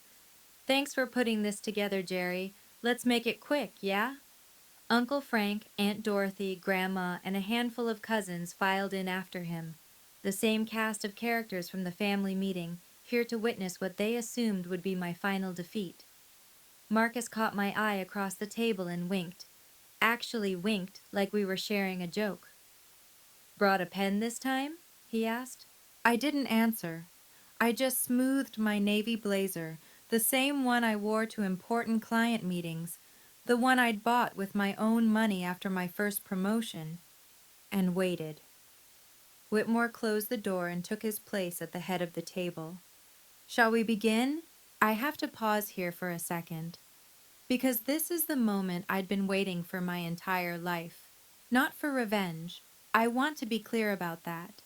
Thanks for putting this together, Jerry. Let's make it quick, yeah? Uncle Frank, Aunt Dorothy, Grandma, and a handful of cousins filed in after him. The same cast of characters from the family meeting, here to witness what they assumed would be my final defeat. Marcus caught my eye across the table and winked. Actually winked like we were sharing a joke. Brought a pen this time? He asked. I didn't answer. I just smoothed my navy blazer, the same one I wore to important client meetings, the one I'd bought with my own money after my first promotion, and waited. Whitmore closed the door and took his place at the head of the table. Shall we begin? I have to pause here for a second, because this is the moment I'd been waiting for my entire life. Not for revenge. I want to be clear about that.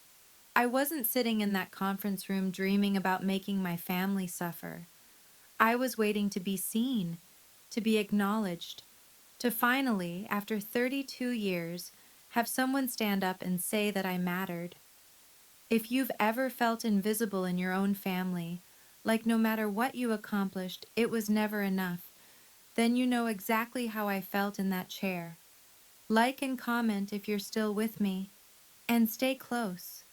I wasn't sitting in that conference room dreaming about making my family suffer. I was waiting to be seen, to be acknowledged, to finally, after 32 years, have someone stand up and say that I mattered. If you've ever felt invisible in your own family, like no matter what you accomplished, it was never enough, then you know exactly how I felt in that chair. Like and comment if you're still with me, and stay close.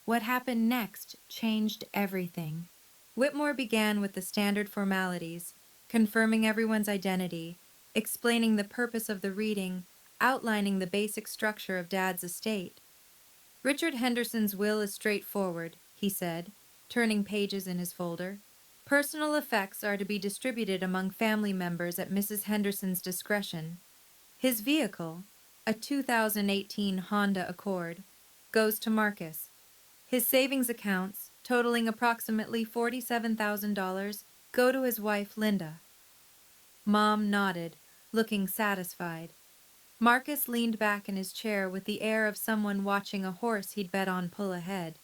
What happened next changed everything. Whitmore began with the standard formalities, confirming everyone's identity, explaining the purpose of the reading, outlining the basic structure of Dad's estate. Richard Henderson's will is straightforward, he said, turning pages in his folder. Personal effects are to be distributed among family members at Mrs. Henderson's discretion. His vehicle, a 2018 Honda Accord, goes to Marcus. His savings accounts, totaling approximately $47,000, go to his wife, Linda. Mom nodded, looking satisfied. Marcus leaned back in his chair with the air of someone watching a horse he'd bet on pull ahead.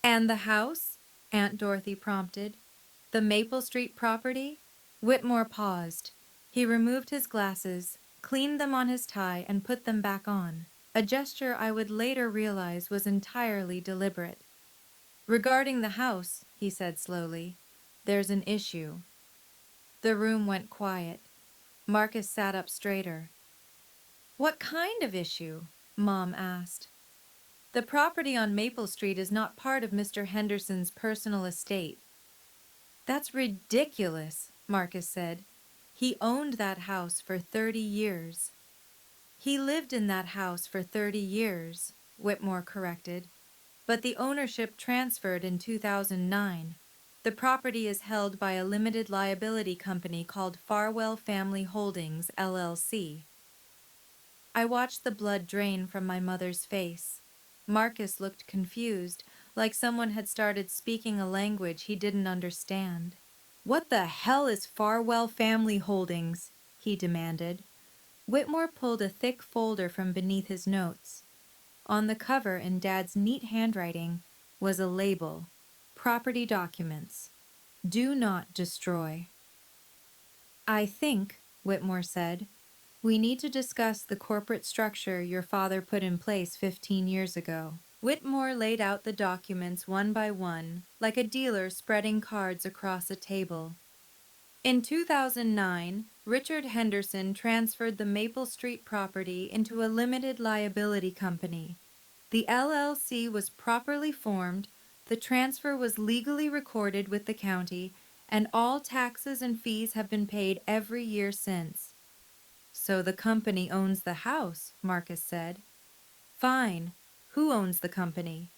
And the house? Aunt Dorothy prompted. The Maple Street property? Whitmore paused. He removed his glasses, cleaned them on his tie, and put them back on, a gesture I would later realize was entirely deliberate. Regarding the house, he said slowly, there's an issue. The room went quiet. Marcus sat up straighter. What kind of issue? Mom asked. The property on Maple Street is not part of Mr. Henderson's personal estate. That's ridiculous, Marcus said. He owned that house for 30 years. He lived in that house for 30 years. Whitmore corrected. But the ownership transferred in 2009. The property is held by a limited liability company called Farwell Family Holdings, LLC. I watched the blood drain from my mother's face. Marcus looked confused, like someone had started speaking a language he didn't understand. "What the hell is Farwell Family Holdings?" he demanded. Whitmore pulled a thick folder from beneath his notes. On the cover, in Dad's neat handwriting, was a label: Property Documents. Do not destroy. "I think," Whitmore said, "we need to discuss the corporate structure your father put in place 15 years ago." Whitmore laid out the documents one by one, like a dealer spreading cards across a table. In 2009, Richard Henderson transferred the Maple Street property into a limited liability company. The LLC was properly formed, the transfer was legally recorded with the county, and all taxes and fees have been paid every year since. "So the company owns the house," Marcus said. "Fine. Who owns the company?"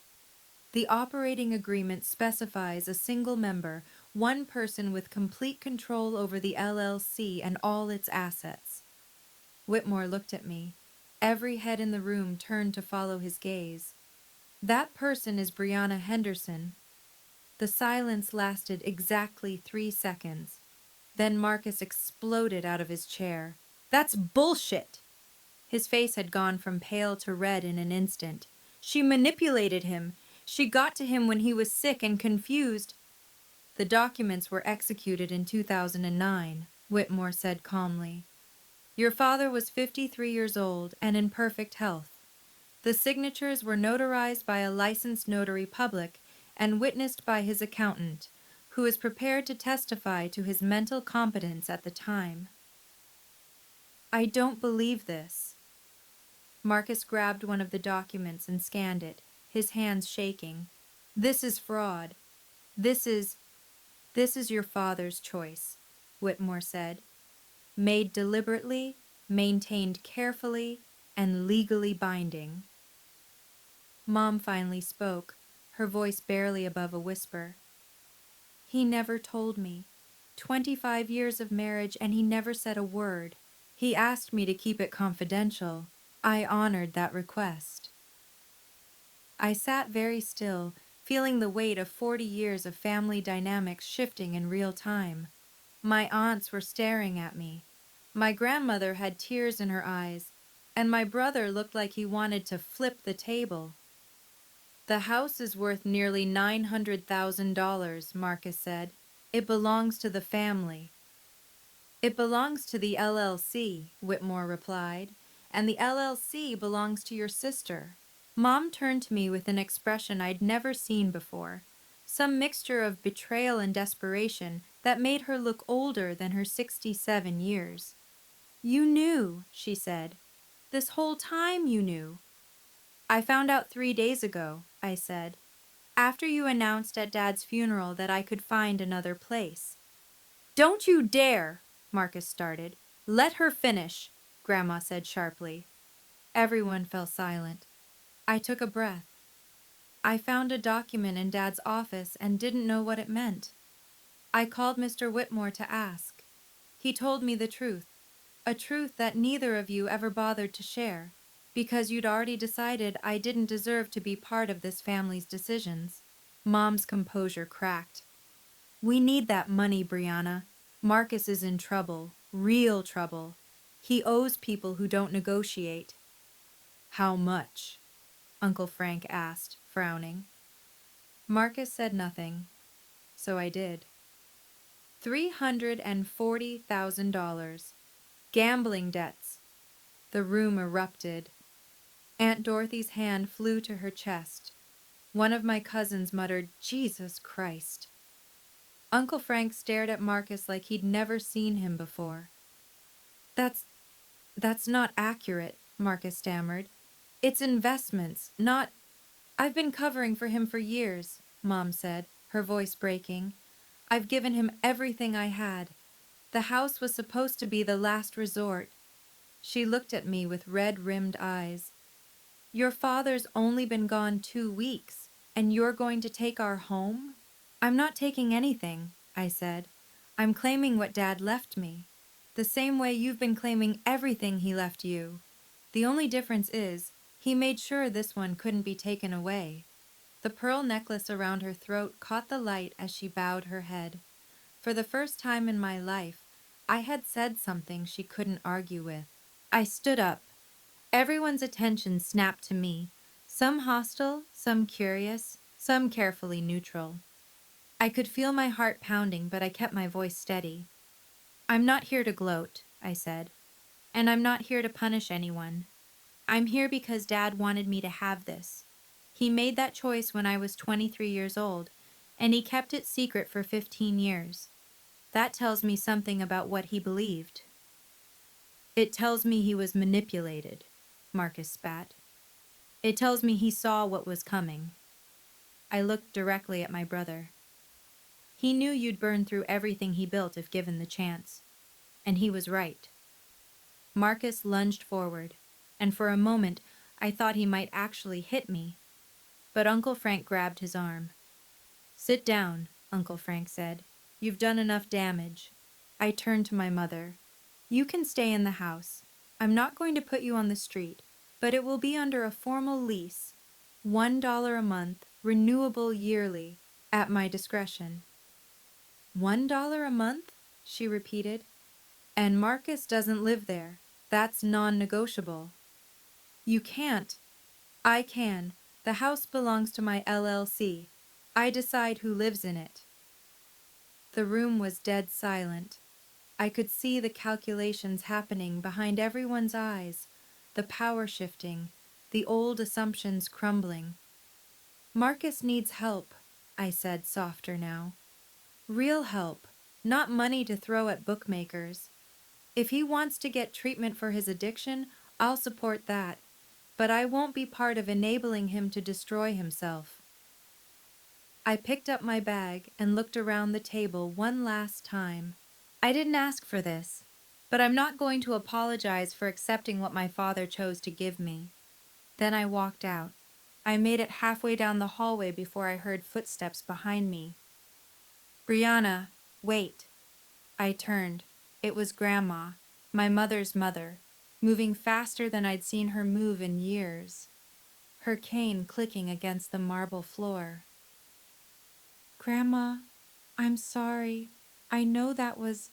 "The operating agreement specifies a single member, one person with complete control over the LLC and all its assets." Whitmore looked at me. Every head in the room turned to follow his gaze. "That person is Brianna Henderson." The silence lasted exactly 3 seconds. Then Marcus exploded out of his chair. "That's bullshit!" His face had gone from pale to red in an instant. "She manipulated him. She got to him when he was sick and confused." "The documents were executed in 2009, Whitmore said calmly. "Your father was 53 years old and in perfect health. The signatures were notarized by a licensed notary public and witnessed by his accountant, who is prepared to testify to his mental competence at the time." "I don't believe this." Marcus grabbed one of the documents and scanned it, his hands shaking. "This is fraud. This is your father's choice," Whitmore said. "Made deliberately, maintained carefully, and legally binding." Mom finally spoke, her voice barely above a whisper. "He never told me. 25 years of marriage and he never said a word. He asked me to keep it confidential. I honored that request." I sat very still, feeling the weight of 40 years of family dynamics shifting in real time. My aunts were staring at me. My grandmother had tears in her eyes, and my brother looked like he wanted to flip the table. "The house is worth nearly $900,000, Marcus said. "It belongs to the family." "It belongs to the LLC, Whitmore replied, "and the LLC belongs to your sister." Mom turned to me with an expression I'd never seen before, some mixture of betrayal and desperation that made her look older than her 67 years. "You knew," she said. "This whole time you knew." "I found out 3 days ago," I said, "after you announced at Dad's funeral that I could find another place." "Don't you dare!" Marcus started. "Let her finish," Grandma said sharply. Everyone fell silent. I took a breath. "I found a document in Dad's office and didn't know what it meant. I called Mr. Whitmore to ask. He told me the truth, a truth that neither of you ever bothered to share, because you'd already decided I didn't deserve to be part of this family's decisions." Mom's composure cracked. "We need that money, Brianna. Marcus is in trouble, real trouble. He owes people who don't negotiate." "How much?" Uncle Frank asked, frowning. Marcus said nothing, so I did. $340,000. Gambling debts. The room erupted. Aunt Dorothy's hand flew to her chest. One of my cousins muttered, "Jesus Christ." Uncle Frank stared at Marcus like he'd never seen him before. That's not accurate," Marcus stammered. "It's investments, not—" "I've been covering for him for years," Mom said, her voice breaking. "I've given him everything I had. The house was supposed to be the last resort." She looked at me with red-rimmed eyes. Your father's only been gone 2 weeks, and you're going to take our home? I'm not taking anything, I said. I'm claiming what Dad left me, the same way you've been claiming everything he left you. The only difference is, he made sure this one couldn't be taken away. The pearl necklace around her throat caught the light as she bowed her head. For the first time in my life, I had said something she couldn't argue with. I stood up. Everyone's attention snapped to me, some hostile, some curious, some carefully neutral. I could feel my heart pounding, but I kept my voice steady. I'm not here to gloat, I said, and I'm not here to punish anyone. I'm here because Dad wanted me to have this. He made that choice when I was 23 years old, and he kept it secret for 15 years. That tells me something about what he believed. It tells me he was manipulated, Marcus spat. It tells me he saw what was coming. I looked directly at my brother. He knew you'd burn through everything he built if given the chance. And he was right. Marcus lunged forward, and for a moment I thought he might actually hit me. But Uncle Frank grabbed his arm. Sit down, Uncle Frank said. You've done enough damage. I turned to my mother. You can stay in the house. I'm not going to put you on the street, but it will be under a formal lease. $1 a month, renewable yearly, at my discretion. $1 a month? She repeated. And Marcus doesn't live there. That's non-negotiable. You can't. I can. The house belongs to my LLC. I decide who lives in it. The room was dead silent. I could see the calculations happening behind everyone's eyes, the power shifting, the old assumptions crumbling. Marcus needs help, I said softer now. Real help, not money to throw at bookmakers. If he wants to get treatment for his addiction, I'll support that, but I won't be part of enabling him to destroy himself. I picked up my bag and looked around the table one last time. I didn't ask for this, but I'm not going to apologize for accepting what my father chose to give me. Then I walked out. I made it halfway down the hallway before I heard footsteps behind me. Brianna, wait. I turned. It was Grandma, my mother's mother, moving faster than I'd seen her move in years, her cane clicking against the marble floor. Grandma, I'm sorry. I know that was...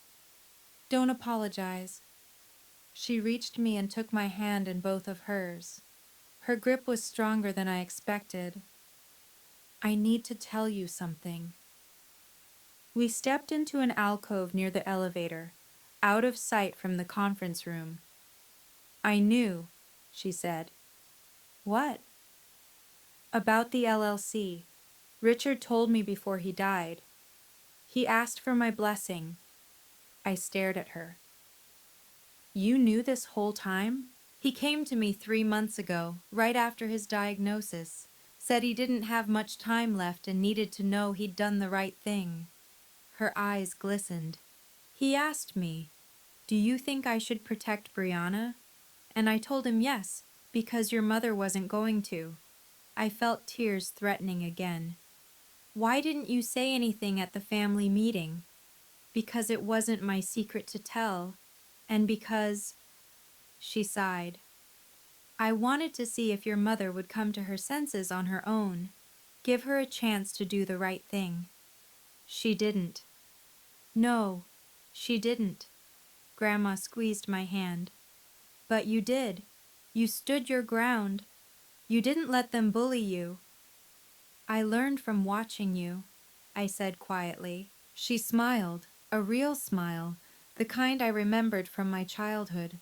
Don't apologize. She reached me and took my hand in both of hers. Her grip was stronger than I expected. I need to tell you something. We stepped into an alcove near the elevator, out of sight from the conference room. I knew, she said. What? About the LLC. Richard told me before he died. He asked for my blessing. I stared at her. You knew this whole time? He came to me 3 months ago, right after his diagnosis, said he didn't have much time left and needed to know he'd done the right thing. Her eyes glistened. He asked me, do you think I should protect Brianna? And I told him yes, because your mother wasn't going to. I felt tears threatening again. Why didn't you say anything at the family meeting? Because it wasn't my secret to tell, and because... She sighed. I wanted to see if your mother would come to her senses on her own, give her a chance to do the right thing. She didn't. No, she didn't. Grandma squeezed my hand. But you did. You stood your ground. You didn't let them bully you. I learned from watching you, I said quietly. She smiled, a real smile, the kind I remembered from my childhood.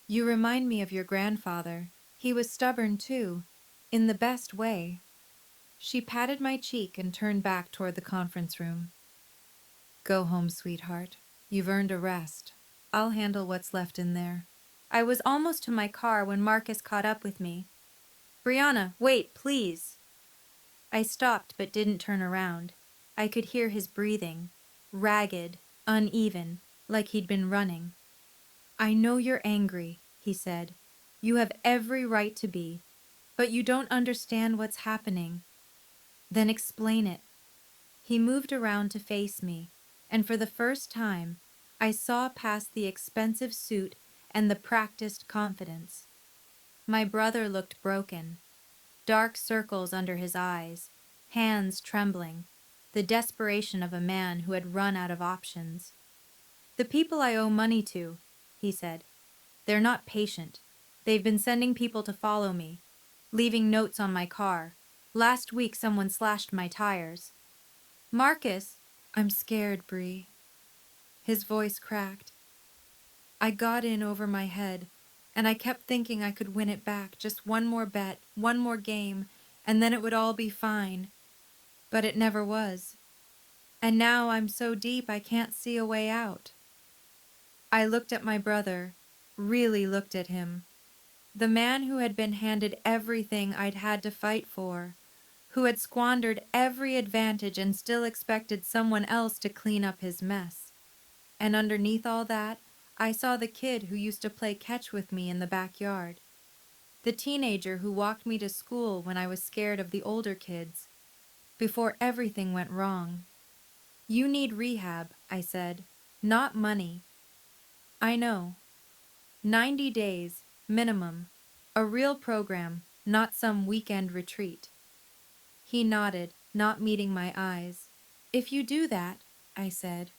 You remind me of your grandfather. He was stubborn too, in the best way. She patted my cheek and turned back toward the conference room. Go home, sweetheart. You've earned a rest. I'll handle what's left in there. I was almost to my car when Marcus caught up with me. Brianna, wait, please. I stopped but didn't turn around. I could hear his breathing, ragged, uneven, like he'd been running. I know you're angry, he said. You have every right to be, But you don't understand what's happening. Then explain it. He moved around to face me, and for the first time, I saw past the expensive suit and the practiced confidence. My brother looked broken, dark circles under his eyes, hands trembling, the desperation of a man who had run out of options. "The people I owe money to," he said. "They're not patient. They've been sending people to follow me, leaving notes on my car. Last week someone slashed my tires." "Marcus!" "I'm scared, Bree." His voice cracked. "I got in over my head, and I kept thinking I could win it back, just one more bet, one more game, and then it would all be fine. But it never was. And now I'm so deep I can't see a way out." I looked at my brother, really looked at him. The man who had been handed everything I'd had to fight for, who had squandered every advantage and still expected someone else to clean up his mess. And underneath all that, I saw the kid who used to play catch with me in the backyard. The teenager who walked me to school when I was scared of the older kids, before everything went wrong. "You need rehab," I said, "not money." "I know. 90 days, minimum. A real program, not some weekend retreat." He nodded, not meeting my eyes. "If you do that," I said,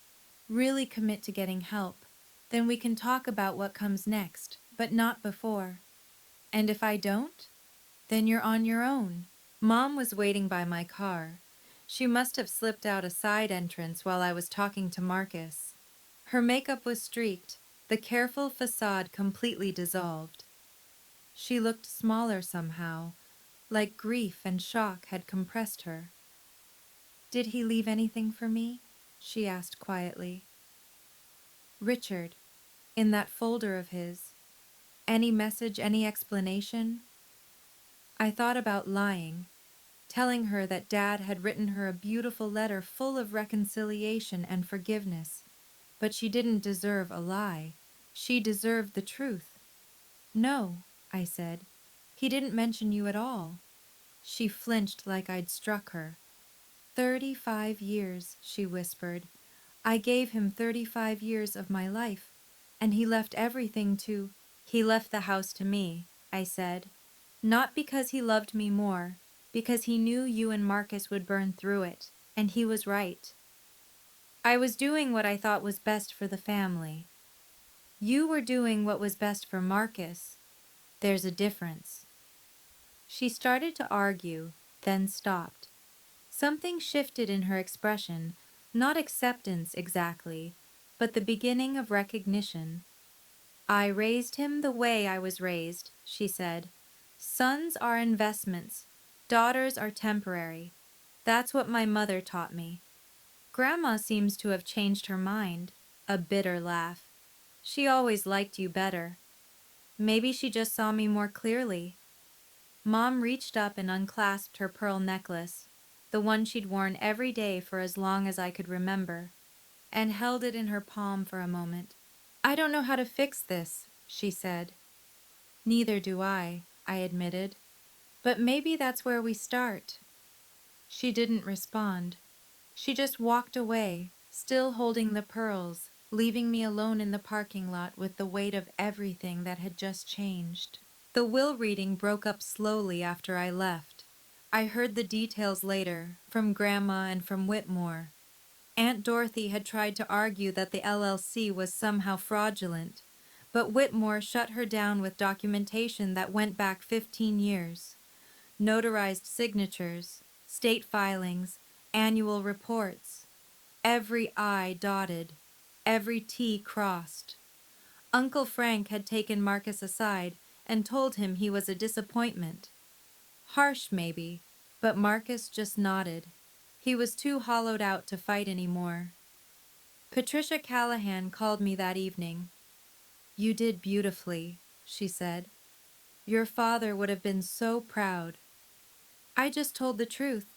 "really commit to getting help, then we can talk about what comes next, but not before." "And if I don't?" "Then you're on your own." Mom was waiting by my car. She must have slipped out a side entrance while I was talking to Marcus. Her makeup was streaked, the careful facade completely dissolved. She looked smaller somehow, like grief and shock had compressed her. "Did he leave anything for me?" she asked quietly. "Richard, in that folder of his. Any message, any explanation?" I thought about lying, telling her that Dad had written her a beautiful letter full of reconciliation and forgiveness. But she didn't deserve a lie. She deserved the truth. "No," I said. "He didn't mention you at all." She flinched like I'd struck her. 35 years, she whispered. "I gave him 35 years of my life, and he left everything to—" "He left the house to me," I said. "Not because he loved me more, because he knew you and Marcus would burn through it, and he was right. I was doing what I thought was best for the family. You were doing what was best for Marcus. There's a difference." She started to argue, then stopped. Something shifted in her expression, not acceptance exactly, but the beginning of recognition. "I raised him the way I was raised," she said. "Sons are investments. Daughters are temporary. That's what my mother taught me. Grandma seems to have changed her mind." A bitter laugh. "She always liked you better. Maybe she just saw me more clearly." Mom reached up and unclasped her pearl necklace, the one she'd worn every day for as long as I could remember, and held it in her palm for a moment. "I don't know how to fix this," she said. "Neither do I admitted. "But maybe that's where we start." She didn't respond. She just walked away, still holding the pearls, leaving me alone in the parking lot with the weight of everything that had just changed. The will reading broke up slowly after I left. I heard the details later, from Grandma and from Whitmore. Aunt Dorothy had tried to argue that the LLC was somehow fraudulent, but Whitmore shut her down with documentation that went back 15 years. Notarized signatures, state filings, annual reports. Every I dotted, every T crossed. Uncle Frank had taken Marcus aside and told him he was a disappointment. Harsh, maybe, but Marcus just nodded. He was too hollowed out to fight anymore. Patricia Callahan called me that evening. "You did beautifully," she said. "Your father would have been so proud." I just told the truth.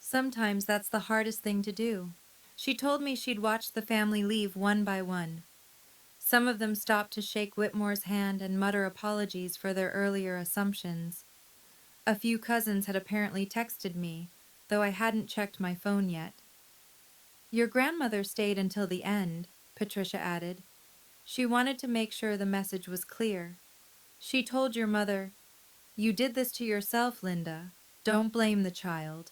Sometimes that's the hardest thing to do. She told me she'd watched the family leave one by one. Some of them stopped to shake Whitmore's hand and mutter apologies for their earlier assumptions. A few cousins had apparently texted me, though I hadn't checked my phone yet. Your grandmother stayed until the end, Patricia added. She wanted to make sure the message was clear. She told your mother, "You did this to yourself, Linda. Don't blame the child."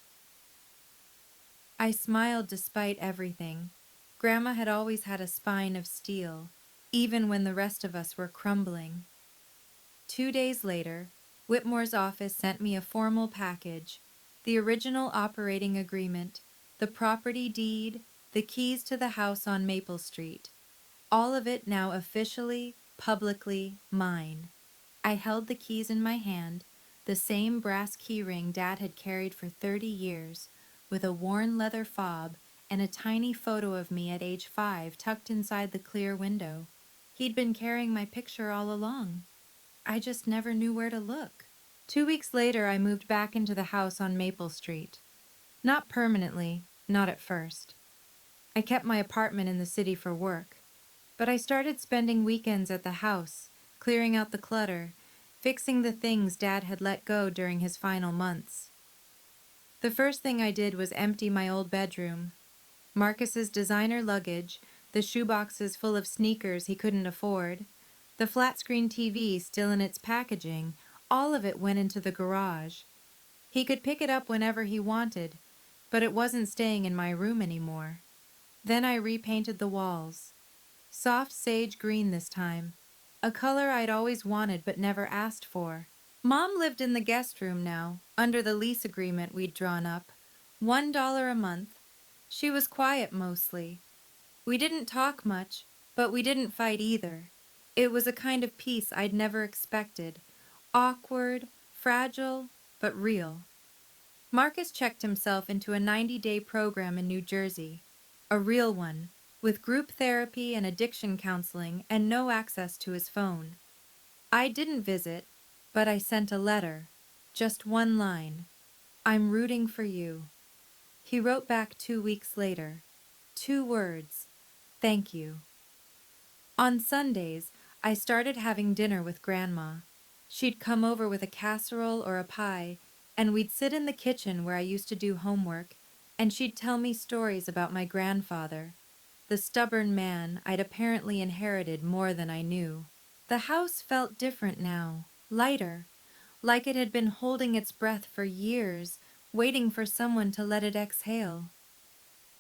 I smiled despite everything. Grandma had always had a spine of steel, even when the rest of us were crumbling. 2 days later, Whitmore's office sent me a formal package: the original operating agreement, the property deed, the keys to the house on Maple Street. All of it now officially, publicly mine. I held the keys in my hand, the same brass keyring Dad had carried for 30 years, with a worn leather fob and a tiny photo of me at age 5 tucked inside the clear window. He'd been carrying my picture all along. I just never knew where to look. 2 weeks later, I moved back into the house on Maple Street. Not permanently, not at first. I kept my apartment in the city for work. But I started spending weekends at the house, clearing out the clutter, fixing the things Dad had let go during his final months. The first thing I did was empty my old bedroom. Marcus's designer luggage, the shoeboxes full of sneakers he couldn't afford, the flat-screen TV still in its packaging, all of it went into the garage. He could pick it up whenever he wanted, but it wasn't staying in my room anymore. Then I repainted the walls. Soft sage green this time, a color I'd always wanted but never asked for. Mom lived in the guest room now, under the lease agreement we'd drawn up. $1 a month. She was quiet mostly. We didn't talk much, but we didn't fight either. It was a kind of peace I'd never expected. Awkward, fragile, but real. Marcus checked himself into a 90-day program in New Jersey. A real one, with group therapy and addiction counseling and no access to his phone. I didn't visit, but I sent a letter. Just one line. "I'm rooting for you." He wrote back 2 weeks later. 2 words. "Thank you." On Sundays, I started having dinner with Grandma. She'd come over with a casserole or a pie, and we'd sit in the kitchen where I used to do homework, and she'd tell me stories about my grandfather, the stubborn man I'd apparently inherited more than I knew. The house felt different now, lighter, like it had been holding its breath for years, waiting for someone to let it exhale.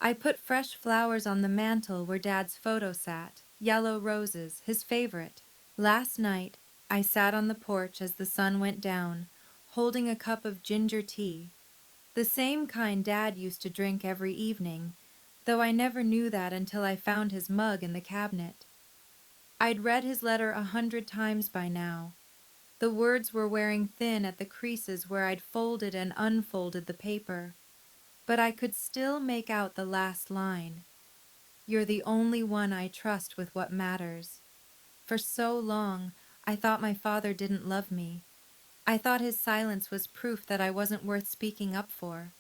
I put fresh flowers on the mantel where Dad's photo sat, yellow roses, his favorite. Last night, I sat on the porch as the sun went down, holding a cup of ginger tea, the same kind Dad used to drink every evening, though I never knew that until I found his mug in the cabinet. I'd read his letter 100 times by now. The words were wearing thin at the creases where I'd folded and unfolded the paper, but I could still make out the last line. "You're the only one I trust with what matters." For so long, I thought my father didn't love me. I thought his silence was proof that I wasn't worth speaking up for,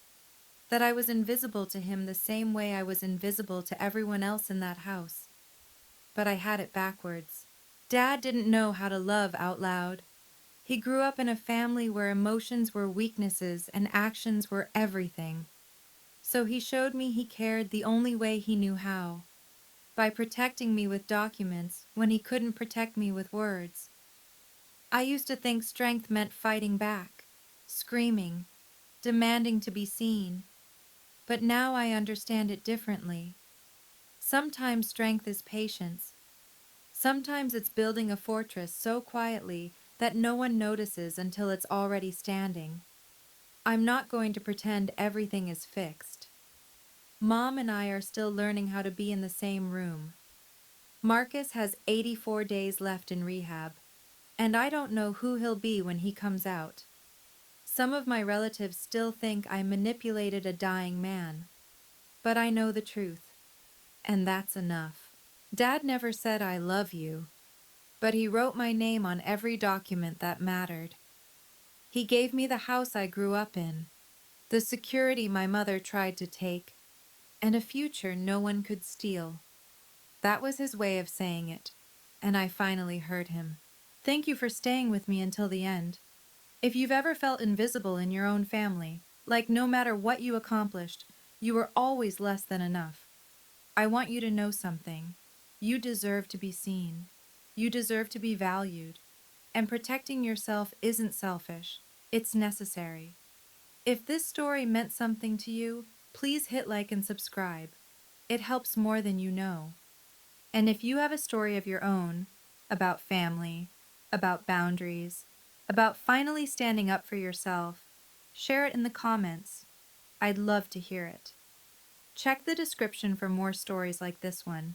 that I was invisible to him the same way I was invisible to everyone else in that house. But I had it backwards. Dad didn't know how to love out loud. He grew up in a family where emotions were weaknesses and actions were everything. So he showed me he cared the only way he knew how, by protecting me with documents when he couldn't protect me with words. I used to think strength meant fighting back, screaming, demanding to be seen. But now I understand it differently. Sometimes strength is patience. Sometimes it's building a fortress so quietly that no one notices until it's already standing. I'm not going to pretend everything is fixed. Mom and I are still learning how to be in the same room. Marcus has 84 days left in rehab, and I don't know who he'll be when he comes out. Some of my relatives still think I manipulated a dying man, but I know the truth, and that's enough. Dad never said "I love you," but he wrote my name on every document that mattered. He gave me the house I grew up in, the security my mother tried to take, and a future no one could steal. That was his way of saying it, and I finally heard him. Thank you for staying with me until the end. If you've ever felt invisible in your own family, like no matter what you accomplished, you were always less than enough, I want you to know something. You deserve to be seen. You deserve to be valued. And protecting yourself isn't selfish, it's necessary. If this story meant something to you, please hit like and subscribe. It helps more than you know. And if you have a story of your own about family, about boundaries, about finally standing up for yourself, share it in the comments. I'd love to hear it. Check the description for more stories like this one.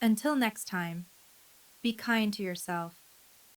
Until next time, be kind to yourself